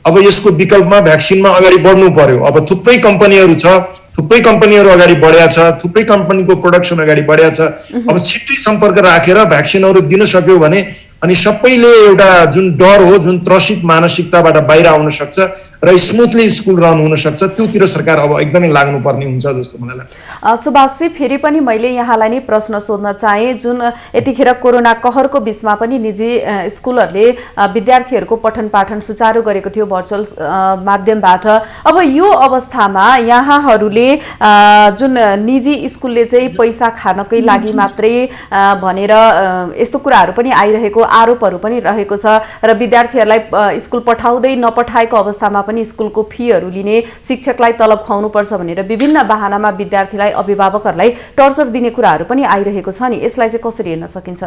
अब यसको विकल्पमा भ्याक्सिनमा अगाडि बढ्नु पर्यो। अब थुप्रै कम्पनीहरू छ, थुप्रै कम्पनीहरू अगाडि बढेका छ, थुप्रै कम्पनीको प्रोडक्सन अगाडि बढेका छ। अब छिट्टै सम्पर्क राखेर भ्याक्सिनहरू दिन सक्यो भने अनि सबैले एउटा जुन डर हो, जुन त्रसित मानसिकताबाट बाहिर आउन सक्छ र स्मुथली स्कुल रन हुन सक्छ, त्योतिर सरकार अब एकदमै लाग्नुपर्ने हुन्छ जस्तो मलाई लाग्छ। सुभाषजी, फेरि पनि मैले यहाँलाई नै प्रश्न सोध्न चाहे, जुन यतिखेर कोरोना कहरको बीचमा पनि निजी स्कुलहरूले विद्यार्थीहरूको पठन पाठन सुचारू गरेको थियो भर्चुअल माध्यमबाट। अब यो अवस्थामा यहाँहरूले जुन निजी स्कुलले चाहिँ पैसा खानकै लागि मात्रै भनेर यस्तो कुराहरू पनि आइरहेको आरोपहरू पनि रहेको छ र विद्यार्थीहरूलाई स्कुल पठाउँदै नपठाएको अवस्थामा पनि स्कुलको फीहरू लिने, शिक्षकलाई तलब खुवाउनुपर्छ भनेर विभिन्न बहानामा विद्यार्थीलाई अभिभावकहरूलाई टर्चर दिने कुराहरू पनि आइरहेको छ नि, यसलाई चाहिँ कसरी हेर्न सकिन्छ?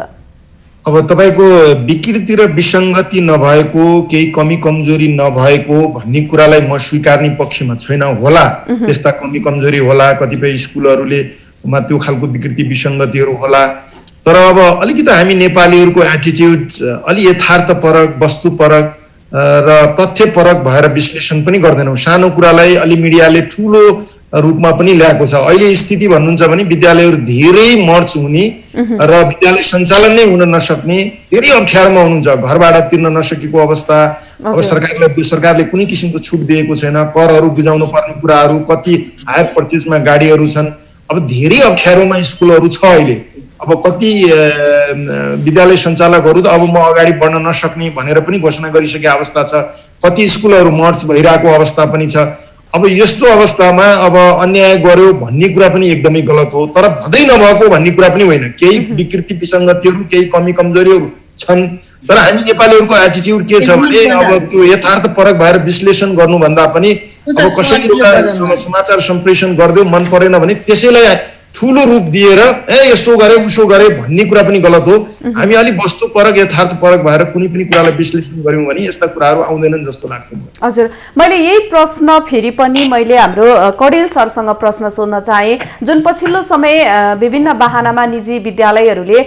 अब तपाईको विकृति र विसङ्गति नभएको, केही कमी कमजोरी नभएको भन्ने कुरालाई म स्वीकार्ने पक्षमा छैन। होला त्यस्ता कमी कमजोरी होला, कतिपय स्कुलहरूले त्यो खालको विकृति विसङ्गतिहरू होला, तर अब अलिकति हामी नेपालीहरूको एटिट्युड अलि यथार्थपरक, वस्तुपरक र तथ्यपरक भएर विश्लेषण पनि गर्दैनौँ। सानो कुरालाई अलि मिडियाले ठुलो रूपमा पनि ल्याएको छ। अहिले स्थिति भन्नुहुन्छ भने विद्यालयहरू धेरै मर्च हुने र विद्यालय सञ्चालन नै हुन नसक्ने, धेरै अप्ठ्यारोमा हुनुहुन्छ। घर भाडा तिर्न नसकेको अवस्था, अब सरकारले कुनै किसिमको छुट दिएको छैन, करहरू बुझाउनु पर्ने कुराहरू, कति हायर पर्चेजमा गाडीहरू छन्, अब धेरै अप्ठ्यारोमा स्कुलहरू छ अहिले। अब कति विद्यालय सञ्चालकहरू त अब म अगाडि बढ्न नसक्ने भनेर पनि घोषणा गरिसकेको अवस्था छ। कति स्कुलहरू मर्च भइरहेको अवस्था पनि छ। अब यस्तो अवस्थामा अब अन्याय गर्यो भन्ने कुरा पनि एकदमै गलत हो, तर भदै नभएको भन्ने कुरा पनि होइन। केही विकृति विसङ्गतिहरू, केही कमी कमजोरीहरू छन्, तर हामी नेपालीहरूको एटिट्युड के छ भने अब त्यो यथार्थपरक भएर विश्लेषण गर्नुभन्दा पनि अब कसैले समाचार सम्प्रेषण गरिदियो, मन परेन भने त्यसैलाई ठुलो रूप दिएर यस्तो गरे उसो गरे भन्ने कुरा पनि गलत हो। हामी अलिक वस्तुपरक यथार्थपरक भएर कुनै पनि कुरालाई विश्लेषण गर्यौँ भने यस्ता कुराहरू आउँदैनन् जस्तो लाग्छ। हजुर, मैले यही प्रश्न फेरि पनि मैले हाम्रो कडेल सरसँग प्रश्न सोध्न चाहे। जुन पछिल्लो समय विभिन्न बहानामा निजी विद्यालयहरूले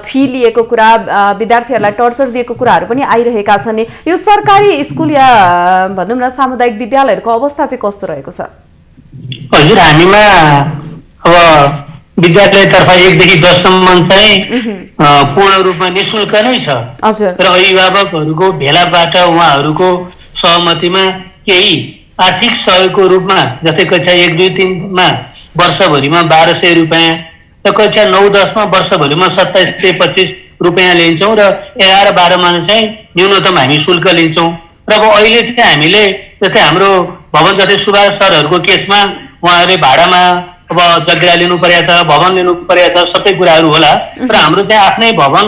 फी लिएको कुरा, विद्यार्थीहरूलाई टर्चर दिएको कुराहरू पनि आइरहेका छन्, यो सरकारी स्कुल या भनौँ न सामुदायिक विद्यालयहरूको अवस्था चाहिँ कस्तो रहेको छ? हजुर, हामीमा अब विद्यालयतर्फ 1 देखि 10 सम्म चाहिँ पूर्ण रूपमा निःशुल्क नै छ र अभिभावकहरूको भेलाबाट उहाँहरूको सहमतिमा केही आर्थिक सहयोगको रूपमा जस्तै कक्षा 1, 2, 3 मा वर्षभरिमा 1200 रुपियाँ र कक्षा 9, 10 मा वर्षभरिमा 2725 रुपियाँ लिन्छौँ र 11, 12 मा चाहिँ न्यूनतम हामी शुल्क लिन्छौँ। र अब अहिले चाहिँ हामीले जस्तै हाम्रो भवन, जस्तै सुभाष सरहरूको केसमा उहाँहरूले भाडामा अब जग्गा लिनु परेको छ, भवन लिनु परेको छ, सबै कुराहरू होला। र हाम्रो चाहिँ आफ्नै भवन,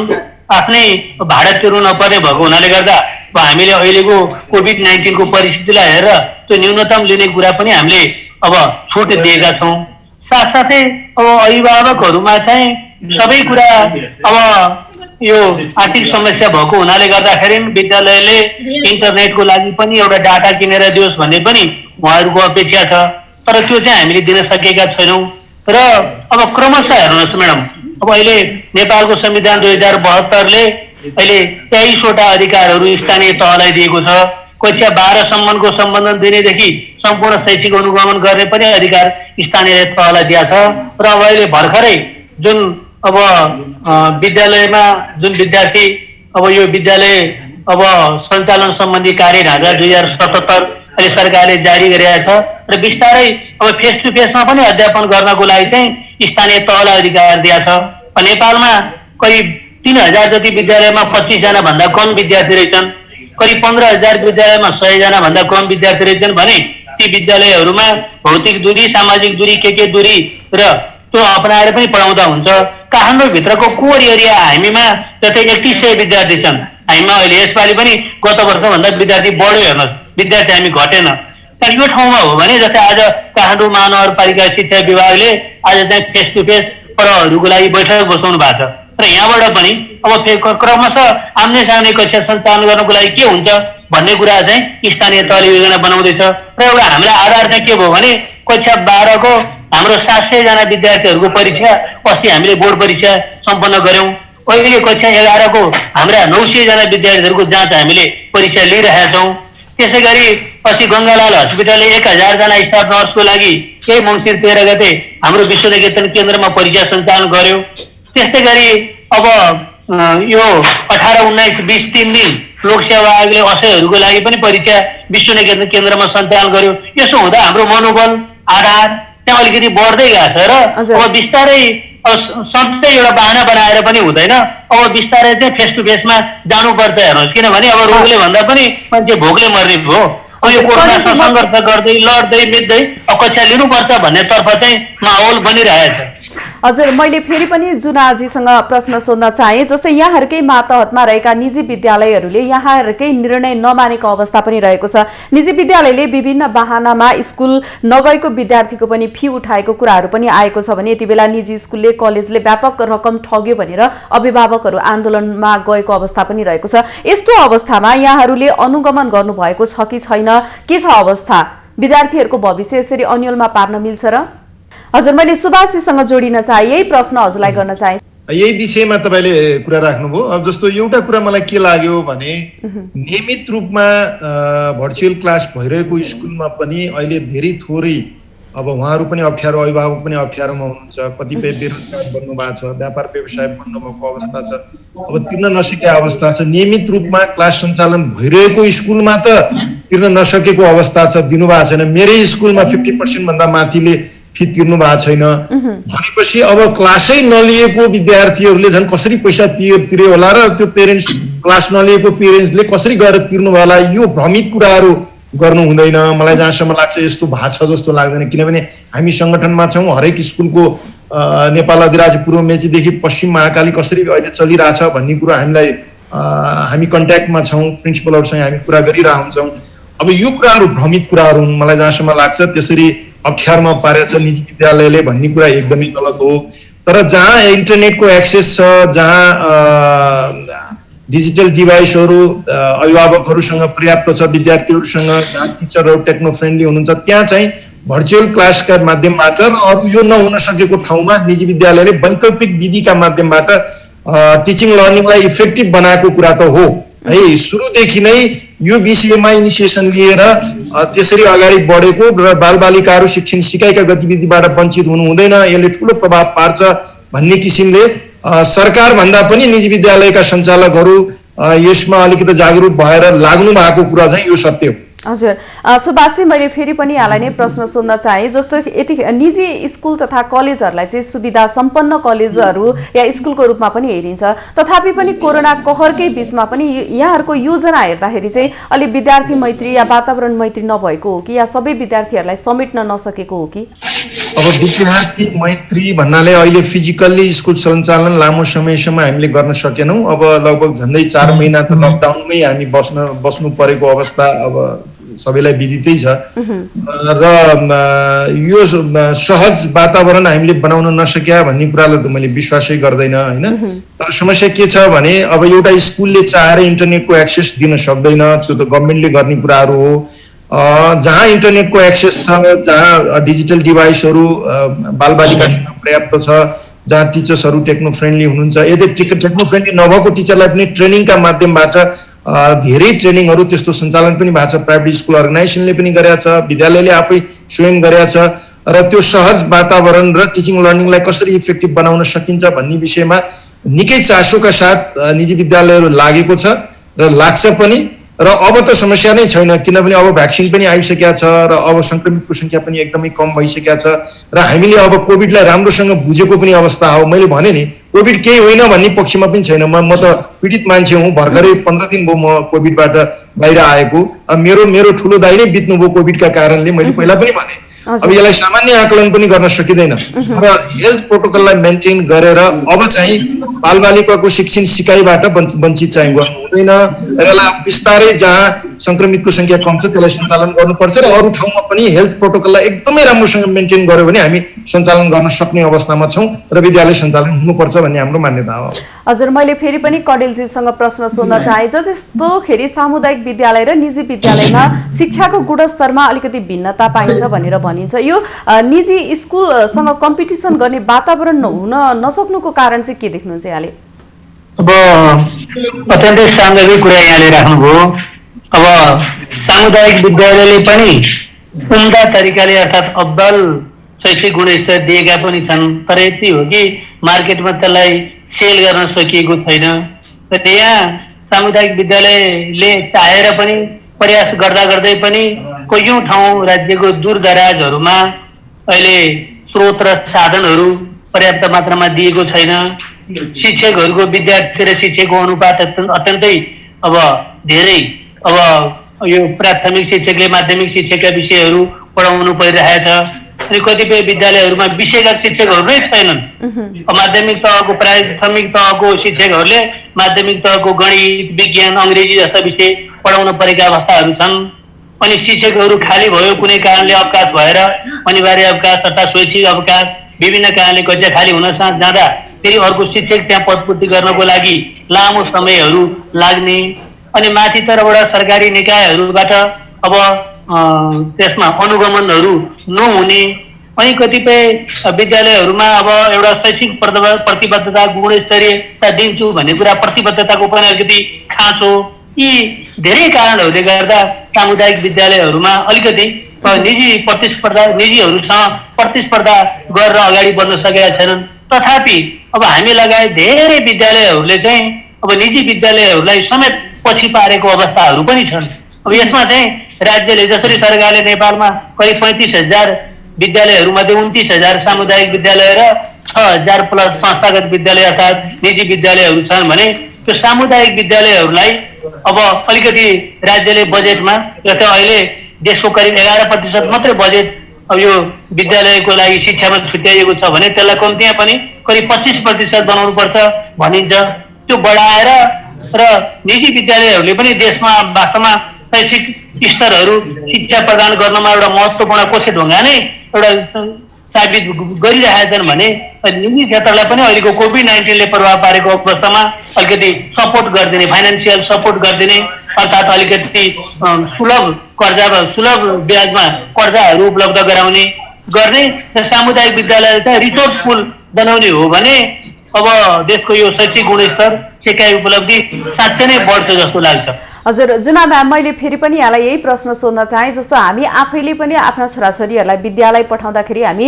आफ्नै भाडा तिर्नु नपर्ने भएको हुनाले गर्दा अब हामीले अहिलेको कोभिड-19 को परिस्थितिलाई हेरेर त्यो न्यूनतम लिने कुरा पनि हामीले अब छुट दिएका छौँ। साथसाथै अब अभिभावकहरूमा चाहिँ सबै कुरा अब यो आर्थिक समस्या भएको हुनाले गर्दाखेरि विद्यालयले इन्टरनेटको लागि पनि एउटा डाटा किनेर दियोस् भन्ने पनि उहाँहरूको अपेक्षा छ, तर त्यो चाहिँ हामीले दिन सकेका छैनौँ। र अब क्रमशः हेर्नुहोस् म्याडम, अब अहिले नेपालको संविधान 2072ले अहिले 23वटा अधिकारहरू स्थानीय तहलाई दिएको छ। कक्षा 12 सम्मको सम्बन्धन दिनेदेखि सम्पूर्ण शैक्षिक अनुगमन गर्ने पनि अधिकार स्थानीय तहलाई दिएको छ। र अब अहिले भर्खरै जुन अब विद्यालयमा जुन विद्यार्थी अब यो विद्यालय अब सञ्चालन सम्बन्धी कार्य ढाँचा 2077 अहिले सरकारले जारी गरेको छ र बिस्तारै अब फेस टु फेसमा पनि अध्यापन गर्नको लागि चाहिँ स्थानीय तहलाई अधिकार दिएको छ। नेपालमा करिब 3000 जति विद्यालयमा 25 जना भन्दा कम विद्यार्थी रहेछन्, करिब 15000 विद्यालयमा 100 जना भन्दा कम विद्यार्थी रहेछन् भने ती विद्यालयहरूमा भौतिक दूरी, सामाजिक दूरी, के दूरी र त्यो अपनाएर पनि पढाउँदा हुन्छ। काठमाडौँ भित्रको कोर एरिया हामीमा जस्तै 3100 विद्यार्थी छन्। हामीमा अहिले यसपालि पनि गत वर्षभन्दा विद्यार्थी बढ्यो, हेर्नुहोस् विद्यार्थी हामी घटेन। तर यो ठाउँमा हो भने जस्तै आज काठमाडौँ महानगरपालिका शिक्षा विभागले आज चाहिँ फेस टु फेस पढाउहरूको लागि बैठक बसाउनु भएको छ र यहाँबाट पनि अब क्रमशः आम्ने सामने कक्षा सञ्चालन गर्नको लागि के हुन्छ भन्ने कुरा चाहिँ स्थानीय तहले योजना बनाउँदैछ। र एउटा हामीलाई आधार चाहिँ के भयो भने कक्षा 12 को हाम्रो 700 जना विद्यार्थीहरूको परीक्षा अस्ति हामीले बोर्ड परीक्षा सम्पन्न गर्यौँ। अहिले कक्षा 11 को हाम्रा 900 जना विद्यार्थीहरूको जाँच हामीले परीक्षा लिइरहेका छौँ। त्यसै गरी अस्ति गङ्गालाल हस्पिटलले 1000 जना स्टाफ नर्सको लागि यही मङ्सिर 13 गते हाम्रो विश्व निकेतन केन्द्रमा परीक्षा सञ्चालन गर्यो। त्यस्तै गरी अब यो 18, 19, 20 3 दिन लोकसेवा आयोगले असयहरूको लागि पनि परीक्षा विश्व निकेतन केन्द्रमा सञ्चालन गर्यो। यसो हुँदा हाम्रो मनोबल आधार त्यहाँ अलिकति बढ्दै गएको छ र अब बिस्तारै सधैँ एउटा बाहना बनाएर पनि हुँदैन। अब बिस्तारै चाहिँ फेस टु फेसमा जानुपर्छ। हेर्नुहोस्, किनभने अब रोगले भन्दा पनि मान्छे भोकले मर्ने भयो। अब यो कोरोनासँग सङ्घर्ष गर्दै लड्दै मिट्दै अब कक्षा लिनुपर्छ भन्ने तर्फ चाहिँ माहौल बनिरहेको छ। हजुर, मैले फेरि पनि जुनाजीसँग प्रश्न सोध्न चाहे। जस्तै यहाँहरूकै मातहतमा रहेका निजी विद्यालयहरूले यहाँहरूकै निर्णय नमानेको अवस्था पनि रहेको छ। निजी विद्यालयले विभिन्न बहानामा स्कुल नगएको विद्यार्थीको पनि फी उठाएको कुराहरू पनि आएको छ भने यति बेला निजी स्कुलले कलेजले व्यापक रकम ठग्यो भनेर अभिभावकहरू आन्दोलनमा गएको अवस्था पनि रहेको छ। यस्तो अवस्थामा यहाँहरूले अनुगमन गर्नुभएको छ कि छैन? के छ अवस्था? विद्यार्थीहरूको भविष्य यसरी अन्यलमा पार्न मिल्छ र? हजुर, मैले सुभाषजीसँग जोडिन चाहे, यही प्रश्न हजुरलाई गर्न चाहे। यही विषयमा तपाईँले कुरा राख्नुभयो। अब जस्तो एउटा कुरा मलाई के लाग्यो भने नियमित रूपमा भर्चुअल क्लास भइरहेको स्कुलमा पनि अहिले धेरै थोरै अब उहाँहरू पनि अप्ठ्यारो, अभिभावक पनि अप्ठ्यारोमा हुनुहुन्छ। कतिपय बेरोजगार बन्नु भएको छ, व्यापार व्यवसाय बन्द भएको अवस्था छ, अब तिर्न नसकेको अवस्था छ। नियमित रूपमा क्लास सञ्चालन भइरहेको स्कुलमा त तिर्न नसकेको अवस्था छ, दिनुभएको छैन। मेरै स्कुलमा 50% भन्दा माथिले फी तिर्नु भएको छैन भनेपछि अब क्लासै नलिएको विद्यार्थीहरूले झन् कसरी पैसा तिर्यो होला र त्यो पेरेन्ट्स, क्लास नलिएको पेरेन्ट्सले कसरी गएर तिर्नु होला? यो भ्रमित कुराहरू गर्नु हुँदैन। मलाई जहाँसम्म लाग्छ यस्तो भएको छ जस्तो लाग्दैन, किनभने हामी सङ्गठनमा छौँ। हरेक स्कुलको नेपाल अधिराज्य पूर्व मेचीदेखि पश्चिम महाकाली कसरी अहिले चलिरहेछ भन्ने कुरो हामी कन्ट्याक्टमा छौँ, प्रिन्सिपलहरूसँग हामी कुरा गरिरहेका हुन्छौँ। अब यो कुराहरू भ्रमित कुराहरू हुन्। मलाई जहाँसम्म लाग्छ त्यसरी अप्ठ्यारोमा पारेछ निजी विद्यालयले भन्ने कुरा एकदमै गलत हो। तर जहाँ इन्टरनेटको एक्सेस छ, जहाँ डिजिटल डिभाइसहरू अभिभावकहरूसँग पर्याप्त छ, विद्यार्थीहरूसँग, जहाँ टिचरहरू टेक्नो फ्रेन्डली हुनुहुन्छ, त्यहाँ चाहिँ भर्चुअल क्लासका माध्यमबाट र अरू यो नहुन सकेको ठाउँमा निजी विद्यालयले वैकल्पिक विधिका माध्यमबाट टिचिङ लर्निङलाई इफेक्टिभ बनाएको कुरा त हो है। सुरुदेखि नै यो विषयमा इनिसिएसन लिएर त्यसरी अगाडि बढेको र बालबालिकाहरू शिक्षण सिकाइका गतिविधिबाट वञ्चित हुनु हुँदैन, यसले ठुलो प्रभाव पार्छ भन्ने किसिमले सरकार भन्दा पनि निजी विद्यालयका सञ्चालकहरू यसमा अलिकति जागरुक भएर लाग्नु भएको कुरा चाहिँ यो सत्य हो। हजुर, सुभाषजी, मैले फेरि पनि यहाँलाई नै प्रश्न सोध्न चाहे। जस्तो यति निजी स्कुल तथा कलेजहरूलाई चाहिँ सुविधा सम्पन्न कलेजहरू या स्कुलको रूपमा पनि हेरिन्छ, तथापि पनि कोरोना कहरकै बिचमा पनि यहाँहरूको योजना हेर्दाखेरि चाहिँ अलि विद्यार्थी मैत्री या वातावरण मैत्री नभएको हो कि, या सबै विद्यार्थीहरूलाई समेट्न नसकेको हो कि? अब विद्यार्थी मैत्री भन्नाले अहिले फिजिकल्ली स्कुल सञ्चालन लामो समयसम्म हामीले गर्न सकेनौँ। अब लगभग झन्डै 4 महिना त लकडाउनमै हामी बस्नु परेको अवस्था अब सबैलाई विदितै छ र यो सहज वातावरण हामीले बनाउन नसक्या भन्ने कुरालाई त मैले विश्वासै गर्दैन हैन। तर समस्या के छ भने अब एउटा स्कुलले चाहेर इन्टरनेटको एक्सेस दिन सक्दैन, त्यो त गभर्नमेन्टले गर्ने कुराहरू हो। जहाँ इन्टरनेटको एक्सेस छ, जहाँ डिजिटल डिभाइसहरू बालबालिकासँग पर्याप्त छ, जहाँ टिचर्सहरू टेक्नो फ्रेन्डली हुनुहुन्छ, यदि टेक्नो फ्रेन्डली नभएको टिचरलाई पनि ट्रेनिङका माध्यमबाट धेरै ट्रेनिङहरू त्यस्तो सञ्चालन पनि भएको छ। प्राइभेट स्कुल अर्गनाइजेसनले पनि गरेका छ, विद्यालयले आफै स्वयं गरेका छ र त्यो सहज वातावरण र टिचिङ लर्निङलाई कसरी इफेक्टिभ बनाउन सकिन्छ भन्ने विषयमा निकै चासोका साथ निजी विद्यालयहरू लागेको छ र लाग्छ पनि। र अब त समस्या नै छैन, किनभने अब भ्याक्सिन पनि आइसकेका छ र अब संक्रमितको संख्या पनि एकदमै कम भइसकेका छ र हामीले अब कोभिडलाई राम्रोसँग बुझेको पनि अवस्था हो। मैले भने नि कोभिड केही होइन भन्ने पक्षमा पनि छैन। म त पीडित मान्छे हुँ, भर्खरै 15 दिन भयो म कोभिडबाट बाहिर आएको। मेरो ठुलो दाइ नै बित्नुभयो कोभिडका कारणले, मैले पहिला पनि भने। अब यसलाई सामान्य आकलन पनि गर्न सकिँदैन र हेल्थ प्रोटोकललाई मेन्टेन गरेर अब चाहिँ बालबालिकाको शिक्षण सिकाइबाट वञ्चित चाहिँ गर्नु हुँदैन र यसलाई बिस्तारै जहाँ संक्रमितको संख्या कम छ त्यसलाई सञ्चालन गर्नुपर्छ र अरू ठाउँमा पनि हेल्थ प्रोटोकललाई एकदमै राम्रोसँग मेन्टेन गर्यो भने हामी सञ्चालन गर्न सक्ने अवस्थामा छौँ र विद्यालय सञ्चालन हुनुपर्छ भन्ने हाम्रो मान्यता हो। हजुर, मैले फेरि पनि कडेलजीसँग प्रश्न सोध्न चाहे। जस्तोखेरि सामुदायिक विद्यालय र निजी विद्यालयमा शिक्षाको गुणस्तरमा अलिकति भिन्नता पाइन्छ भनेर भनिन्छ। यो निजी स्कुलसँग कम्पिटिसन गर्ने वातावरण हुन नसक्नुको कारण चाहिँ के देख्नुहुन्छ यहाँले? अब अत्यन्तै सान्दर्भिक कुरा यहाँले राख्नुभयो। अब सामुदायिक विद्यालयले पनि उम्दा तरिकाले अर्थात् अब्बल शैक्षिक गुणस्तर दिएका पनि छन्, तर यति हो कि मार्केटमा त्यसलाई सेल गर्न सकिएको छैन। र यहाँ सामुदायिक विद्यालयले चाहेर पनि प्रयास गर्दा गर्दै पनि कैयौँ ठाउँ राज्यको दूरदराजहरूमा अहिले स्रोत र साधनहरू पर्याप्त मात्रामा दिएको छैन। शिक्षकहरूको विद्यार्थी र शिक्षकको अनुपात अत्यन्तै अब धेरै, अब यो प्राथमिक शिक्षकले माध्यमिक शिक्षकका विषयहरू पढाउनु परिरहेछ अनि कतिपय विद्यालयहरूमा विषयका शिक्षकहरू नै छैनन्। माध्यमिक तहको प्राथमिक तहको शिक्षकहरूले माध्यमिक तहको गणित, विज्ञान, अङ्ग्रेजी जस्ता विषय पढाउन परेका अवस्थाहरू छन्। अनि शिक्षकहरू खाली भयो कुनै कारणले अवकाश भएर, अनिवार्य अवकाश तथा स्वैच्छिक अवकाश, विभिन्न कारणले कक्षा खाली हुन जाँदा फेरि अर्को शिक्षक त्यहाँ पदपूर्ति गर्नको लागि लामो समयहरू लाग्ने, अनि माथितर्फबाट सरकारी निकायहरूबाट अब त्यसमा अनुगमनहरू नहुने, अनि कतिपय विद्यालयहरूमा अब एउटा शैक्षिक प्रतिबद्धता, गुणस्तरीयता दिन्छु भन्ने कुरा प्रतिबद्धताको पनि अलिकति खाँचो, यी धेरै कारणहरूले गर्दा सामुदायिक विद्यालयहरूमा अलिकति निजीहरूसँग प्रतिस्पर्धा गरेर अगाडि बढ्न सकेका छैनन्। तथापि अब हामी लगायत धेरै विद्यालयहरूले चाहिँ अब निजी विद्यालयहरूलाई समेत पछि पारेको अवस्थाहरू पनि छन्। अब यसमा चाहिँ राज्यले जसरी सरकारले नेपालमा करिब 35,000 विद्यालयहरूमध्ये 29,000 सामुदायिक विद्यालय र 6,000 प्लस संस्थागत विद्यालय अर्थात् निजी विद्यालयहरू छन् भने त्यो सामुदायिक विद्यालयहरूलाई अब अलिकति राज्यले बजेटमा, जस्तै अहिले देशको करिब 11% मात्रै बजेट अब यो विद्यालयको लागि शिक्षामा छुट्याइएको छ भने त्यसलाई कम्तीमा पनि करिब 25% बनाउनु पर्छ भनिन्छ। त्यो बढाएर र निजी विद्यालयहरूले पनि देशमा वास्तवमा शैक्षिक स्तरहरू शिक्षा प्रदान गर्नमा एउटा महत्त्वपूर्ण कोसे ढुङ्गा नै एउटा साबित गरिरहेका छन् भने निजी क्षेत्रलाई पनि अहिलेको कोभिड-19ले प्रभाव पारेको अवस्थामा अलिकति सपोर्ट गरिदिने, फाइनेन्सियल सपोर्ट गरिदिने, अर्थात् अलिकति सुलभ ब्याजमा कर्जाहरू उपलब्ध गराउने गर्ने सामुदायिक विद्यालय चाहिँ रिसोर्सफुल बनाउने हो भने अब देशको यो शैक्षिक गुणस्तर, शिक्षा उपलब्धि साँच्चै नै बढ्छ जस्तो लाग्छ। हजुर जुना म्याम, मैले फेरि पनि यहाँलाई यही प्रश्न सोध्न चाहे, जस्तो हामी आफैले पनि आफ्ना छोराछोरीहरूलाई विद्यालय पठाउँदाखेरि हामी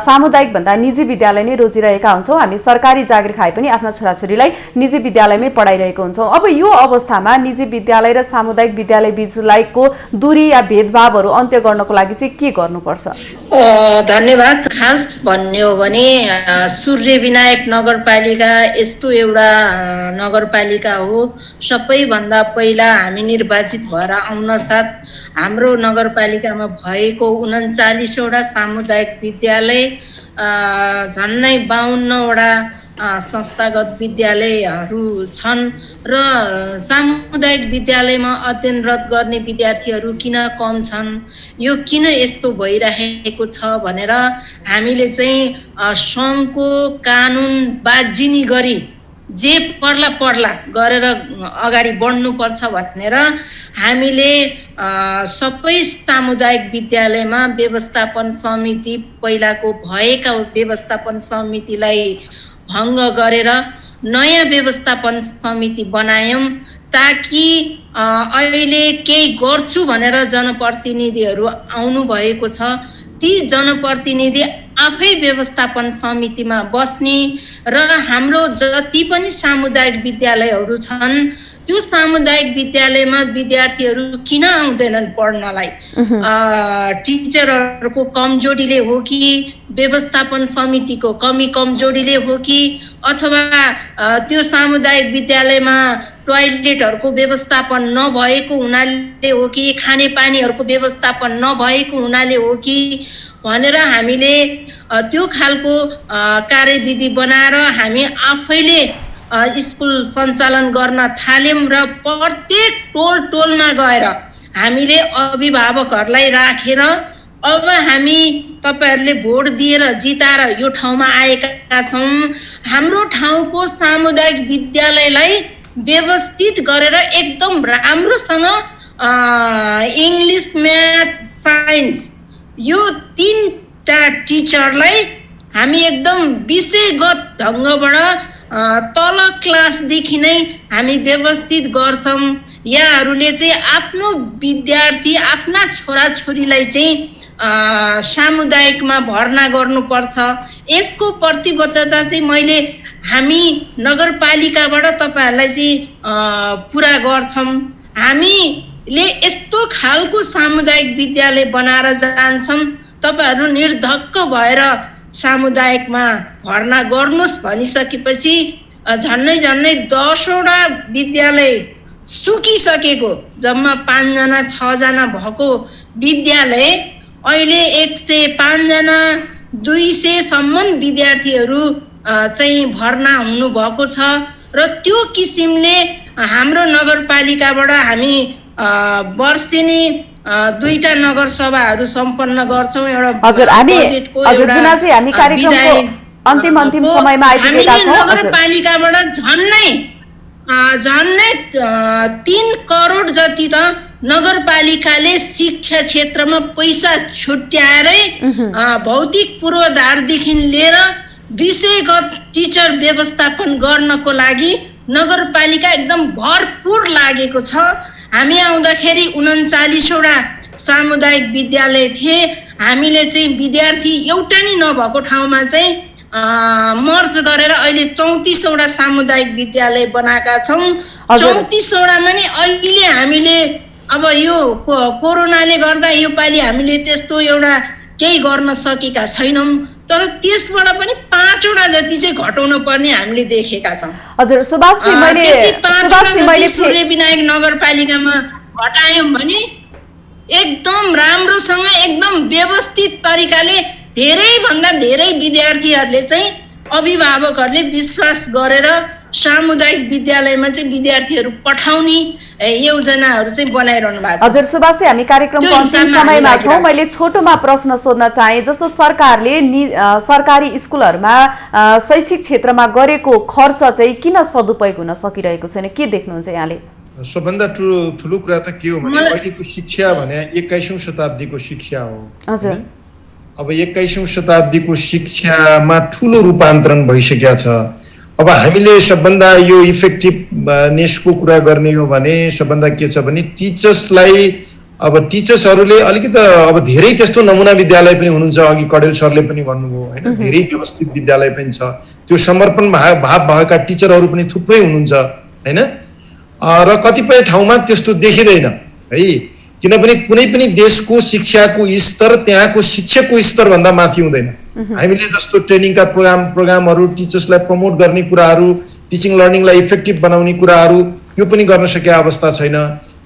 सामुदायिक भन्दा निजी विद्यालय नै रोजिरहेका हुन्छौँ। हामी सरकारी जागिर खाए पनि आफ्ना छोराछोरीलाई निजी विद्यालयमै पढाइरहेको हुन्छौँ। अब यो अवस्थामा निजी विद्यालय र सामुदायिक विद्यालय बीचको दूरी या भेदभावहरू अन्त्य गर्नको लागि चाहिँ के गर्नुपर्छ? धन्यवाद। खास भन्ने हो भने सूर्यविनायक नगरपालिका यस्तो एउटा नगरपालिका हो, सबैभन्दा पहिला हामी निर्वाचित भएर आउन साथ हाम्रो नगरपालिकामा भएको 39वटा सामुदायिक विद्यालय, झन्नै 52वटा संस्थागत विद्यालयहरू छन् र सामुदायिक विद्यालयमा अध्ययनरत गर्ने विद्यार्थीहरू किन कम छन्, यो किन यस्तो भइरहेको छ भनेर हामीले चाहिँ सङ्घको कानुन बाजिनी गरी जे पर्ला गरेर अगाडि बढ्नुपर्छ भनेर हामीले सबै सामुदायिक विद्यालयमा व्यवस्थापन समिति, पहिलाको भएका व्यवस्थापन समितिलाई भङ्ग गरेर नयाँ व्यवस्थापन समिति बनायौँ, ताकि अहिले केही गर्छु भनेर जनप्रतिनिधिहरू आउनु भएको छ, ती जनप्रतिनिधि आफै व्यवस्थापन समितिमा बस्ने र हाम्रो जति पनि सामुदायिक विद्यालयहरू छन् त्यो सामुदायिक विद्यालयमा विद्यार्थीहरू किन आउँदैनन् पढ्नलाई, टिचरहरूको कमजोरीले हो कि व्यवस्थापन समितिको कमजोरीले हो कि अथवा त्यो सामुदायिक विद्यालयमा टोयलेटहरूको व्यवस्थापन नभएको हुनाले हो कि खानेपानीहरूको व्यवस्थापन नभएको हुनाले हो कि भनेर हामीले त्यो खालको कार्यविधि बनाएर हामी आफैले स्कुल सञ्चालन गर्न थाल्यौँ र प्रत्येक टोलमा गएर हामीले अभिभावकहरूलाई राखेर अब हामी तपाईहरूले भोट दिएर जिताएर यो ठाउँमा आएका छौँ, हाम्रो ठाउँको सामुदायिक विद्यालयलाई व्यवस्थित गरेर एकदम राम्रोसँग इङ्ग्लिस, म्याथ, साइन्स यो 3टा टिचरलाई हामी एकदम विषयगत ढङ्गबाट तल क्लासदेखि नै हामी व्यवस्थित गर्छौँ। यहाँहरूले चाहिँ आफ्नो विद्यार्थी, आफ्ना छोराछोरीलाई चाहिँ सामुदायिकमा भर्ना गर्नुपर्छ, यसको प्रतिबद्धता चाहिँ मैले हामी नगरपालिकाबाट तपाईँहरूलाई चाहिँ पुरा गर्छौँ। हामीले यस्तो खालको सामुदायिक विद्यालय बनाएर जान्छौँ, तपाईँहरू निर्धक्क भएर सामुदायिकमा भर्ना गर्नुहोस् भनिसकेपछि झन्नै 10वटा विद्यालय सुकिसकेको, जम्मा 5जना 6जना भएको विद्यालय अहिले 105 जना 200 सम्म विद्यार्थीहरू चाहिँ भर्ना हुनुभएको छ र त्यो किसिमले हाम्रो नगरपालिकाबाट हामी वर्षेनी 2टा नगरसभाहरू सम्पन्न गर्छौँ। एउटा हजुर हामी बजेटको हजुर जुनाजी हामी कार्यक्रमको अन्तिम समयमा आइपुगेका छौँ। नगरपालिकाबाट झन्नै 3 करोड जति त नगरपालिकाले शिक्षा क्षेत्रमा पैसा छुट्याएरै भौतिक पूर्वाधारदेखि लिएर विषयगत टिचर व्यवस्थापन गर्नको लागि नगरपालिका एकदम भरपूर लागेको छ। हामी आउँदाखेरि 39वटा सामुदायिक विद्यालय थिए। हामीले चाहिँ विद्यार्थी एउटा नि नभएको ठाउँमा चाहिँ मर्ज गरेर अहिले 34वटा सामुदायिक विद्यालय बनाएका छौँ। 34वटामा नि अहिले हामीले अब यो कोरोनाले गर्दा यो पालि हामीले त्यस्तो एउटा केही गर्न सकेका छैनौँ, तर त्यसबाट पनि 5वटा जति चाहिँ घटाउन पर्ने हामीले देखेका छौँ। हजुर सुभाषजी मैले सूर्य विनायक नगरपालिकामा घटायौँ भने एकदम राम्रोसँग एकदम व्यवस्थित तरिकाले धेरैभन्दा धेरै विद्यार्थीहरूले चाहिँ अभिभावकहरूले विश्वास गरेर सामुदायिक विद्यालयमा चाहिँ विद्यार्थीहरू पठाउने योजनाहरू चाहिँ बनाइरहनु भएको छ। हजुर सुभाषजी हामी कार्यक्रमको अन्तिम समयमा छौँ। मैले छोटोमा प्रश्न सोध्न चाहे, जस्तो सरकारले सरकारी स्कुलहरूमा शैक्षिक क्षेत्रमा गरेको खर्च चाहिँ किन सदुपयोग हुन सकिरहेको छैन, के देख्नुहुन्छ यहाँले? सबभन्दा ठुलो कुरा त के हो भने अहिलेको शिक्षा भने 21औं शताब्दीको शिक्षा हो। हजुर अब 21औं शताब्दीको शिक्षामा ठुलो रूपान्तरण भइसकेको छ। अब हामीले सबभन्दा यो इफेक्टिभनेसको कुरा गर्ने हो भने सबभन्दा के छ भने टिचर्सलाई, अब टिचर्सहरूले अलिकति अब धेरै त्यस्तो नमुना विद्यालय पनि हुनुहुन्छ, अघि कडेल सरले पनि भन्नुभयो होइन, धेरै व्यवस्थित विद्यालय पनि छ, त्यो समर्पण भाव भएका टिचरहरू पनि थुप्रै हुनुहुन्छ होइन। र कतिपय ठाउँमा त्यस्तो देखिँदैन है, किनभने कुनै पनि देशको शिक्षाको स्तर त्यहाँको शिक्षकको स्तरभन्दा माथि हुँदैन। हामीले जस्तो ट्रेनिङका प्रोग्रामहरू, टिचर्सलाई प्रमोट गर्ने कुराहरू, टिचिङ लर्निङलाई इफेक्टिभ बनाउने कुराहरू यो पनि गर्न सकेका अवस्था छैन।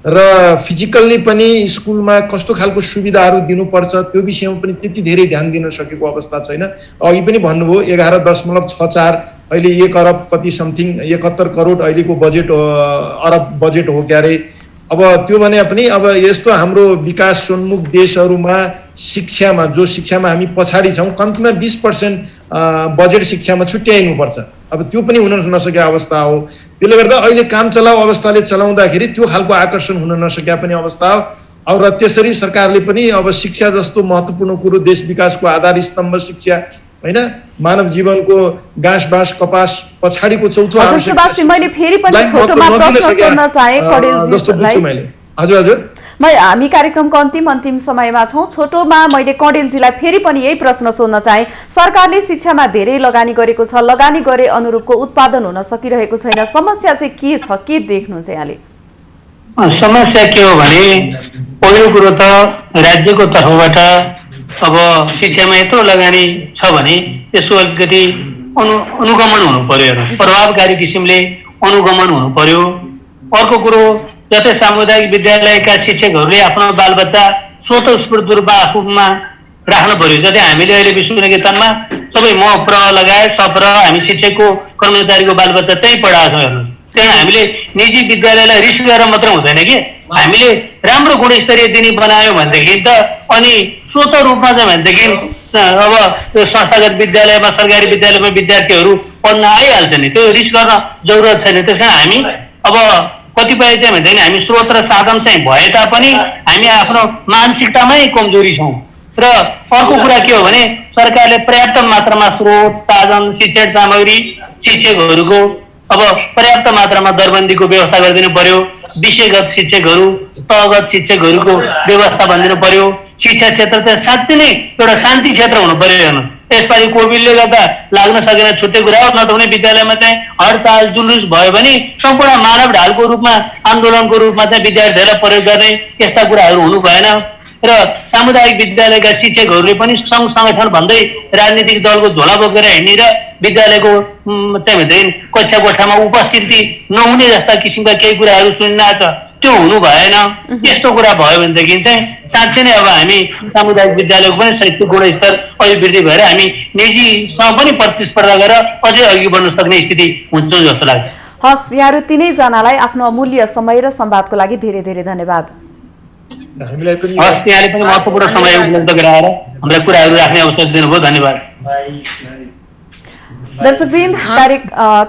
र फिजिकल्ली पनि स्कुलमा कस्तो खालको सुविधाहरू दिनुपर्छ त्यो विषयमा पनि त्यति धेरै ध्यान दिन सकेको अवस्था छैन। अघि पनि भन्नुभयो 11.64 अहिले 1 अरब कति समथिङ 71 करोड अहिलेको बजेट अरब बजेट हो क्यारे। अब त्यो भने पनि अब यस्तो हाम्रो विकासोन्मुख देशहरूमा शिक्षामा हामी पछाडि छौँ, कम्तीमा 20% बजेट शिक्षामा छुट्याइनुपर्छ। अब त्यो पनि हुन नसकेको अवस्था हो। त्यसले गर्दा अहिले काम चलाउ अवस्थाले चलाउँदाखेरि त्यो खालको आकर्षण हुन नसकेका पनि अवस्था हो। र त्यसरी सरकारले पनि अब शिक्षा जस्तो महत्त्वपूर्ण कुरो, देश विकासको आधार स्तम्भ शिक्षा हैन, मानव जीवनको गाँस बाँस कपास पछाडिको चौथो आवश्यकता। मैले फेरि पनि छोटोमा प्रश्न सोध्न चाहे कडेलजीलाई। हजुर हामी कार्यक्रमको अन्तिम समयमा छौँ। छोटोमा मैले कडेलजीलाई फेरि पनि यही प्रश्न सोध्न चाहे, सरकारले शिक्षामा धेरै लगानी गरेको छ, लगानी गरे अनुरूपको उत्पादन हुन सकिरहेको छैन, समस्या चाहिँ के छ, के देख्नुहुन्छ यहाँले? समस्या के हो भने पहिलो कुरो त राज्यको तर्फबाट अब शिक्षामा यत्रो लगानी छ भने यसो अलिकति अनुगमन हुनु पर्यो, प्रभावकारी किसिमले अनुगमन हुनु पर्यो। अर्को कुरो जस्तै सामुदायिक विद्यालयका शिक्षकहरूले आफ्नो बालबच्चा स्वतस्फूर्त रूपमा आफूमा राख्नु पर्यो। जस्तै हामीले अहिले विश्व निकेतनमा सबै म प्र लगायत सप्र हामी शिक्षकको कर्मचारीको बालबच्चा त्यहीँ पढाएको छौँ हेर्नुहोस्। त्यहाँ हामीले निजी विद्यालयलाई रिस गरेर मात्र हुँदैन कि, हामीले राम्रो गुणस्तरीय दिने बनायो भनेदेखि त अनि स्वत रूपमा चाहिँ भनेदेखि अब यो संस्थागत विद्यालयमा सरकारी विद्यालयमा विद्यार्थीहरू पढ्न आइहाल्छ नि, त्यो रिस गर्न जरुरत छैन। त्यस कारण हामी अब कतिपय चाहिँ भनेदेखि हामी स्रोत र साधन चाहिँ भए तापनि हामी आफ्नो मानसिकतामै कमजोरी छौँ। र अर्को कुरा के हो भने सरकारले पर्याप्त मात्रामा स्रोत साधन शिक्षण सामग्री शिक्षकहरूको अब पर्याप्त मात्रामा दरबन्दीको व्यवस्था गरिदिनु पर्यो। विषयगत शिक्षकहरू तहगत शिक्षकहरूको व्यवस्था भनिदिनु पर्यो। शिक्षा क्षेत्र चाहिँ साँच्चै नै एउटा शान्ति क्षेत्र हुनु पर्यो। हेर्नु यसपालि कोभिडले गर्दा लाग्न सकेन छुट्टै कुरा हो, नत्र विद्यालयमा चाहिँ हडताल जुलुस भयो भने सम्पूर्ण मानव ढालको रूपमा आन्दोलनको रूपमा चाहिँ विद्यार्थीहरूलाई प्रयोग गर्ने यस्ता कुराहरू हुनु भएन। र सामुदायिक विद्यालयका शिक्षकहरूले पनि सङ्घ संगठन भन्दै राजनीतिक दलको झोला बोकेर हिँड्ने र विद्यालयको चाहिँ कक्षा कोठामा उपस्थिति नहुने जस्ता किसिमका केही कुराहरू सुनिरहेको छ। त्यो हुनु भएन। यस्तो कुरा भयो भनेदेखि चाहिँ साँच्चै नै अब हामी सामुदायिक विद्यालयको पनि शैक्षिक गुणस्तर अभिवृद्धि भएर हामी निजीसँग पनि प्रतिस्पर्धा गरेर अझै अघि बढ्न सक्ने स्थिति हुन्छ जस्तो लाग्छ। हस्, यहाँहरू तीनैजनालाई आफ्नो अमूल्य समय र संवादको लागि धेरै धेरै धन्यवाद। हामीलाई पनि हस्, यहाँले पनि महत्त्वपूर्ण समय उपलब्ध गराएर हामीलाई कुराहरू राख्ने अवसर दिनुभयो, धन्यवाद। दर्शकवृन्द,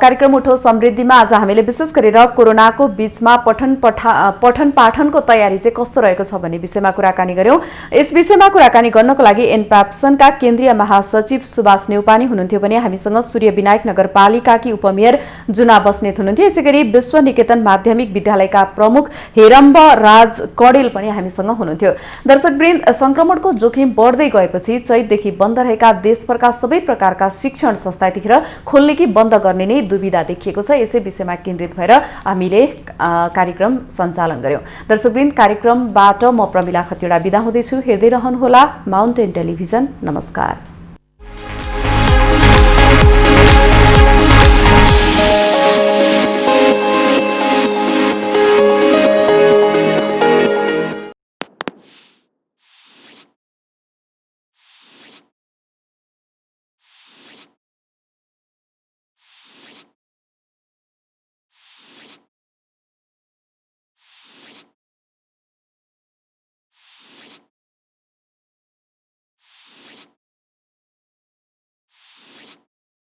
कार्यक्रम उठो समृद्धिमा आज हामीले विशेष गरेर कोरोनाको बीचमा पठन पाठनको तयारी चाहिँ कस्तो रहेको छ भन्ने विषयमा कुराकानी गर्यौं। यस विषयमा कुराकानी गर्नको लागि एनप्याप्सनका केन्द्रीय महासचिव सुभाष नेउपाने हुनुहुन्थ्यो भने हामीसँग सूर्य विनायक नगरपालिकाकी उपमेयर जुना बस्नेत हुनुहुन्थ्यो। यसैगरी विश्व निकेतन माध्यमिक विद्यालयका प्रमुख हेरम्ब राज कडेल पनि हामीसँग हुनुहुन्थ्यो। दर्शकवृन्द, संक्रमणको जोखिम बढ्दै गएपछि चैतदेखि बन्द रहेका देशभरका सबै प्रकारका शिक्षण संस्था यतिखेर खोल्ने कि बन्द गर्ने नै दुविधा देखिएको छ। यसै विषयमा केन्द्रित भएर हामीले कार्यक्रम सञ्चालन गर्यौं। दर्शकवृन्द, कार्यक्रमबाट म प्रमिला खतिवडा बिदा हुँदैछु। हेर्दै रहनुहोला माउन्टेन टेलिभिजन। नमस्कार।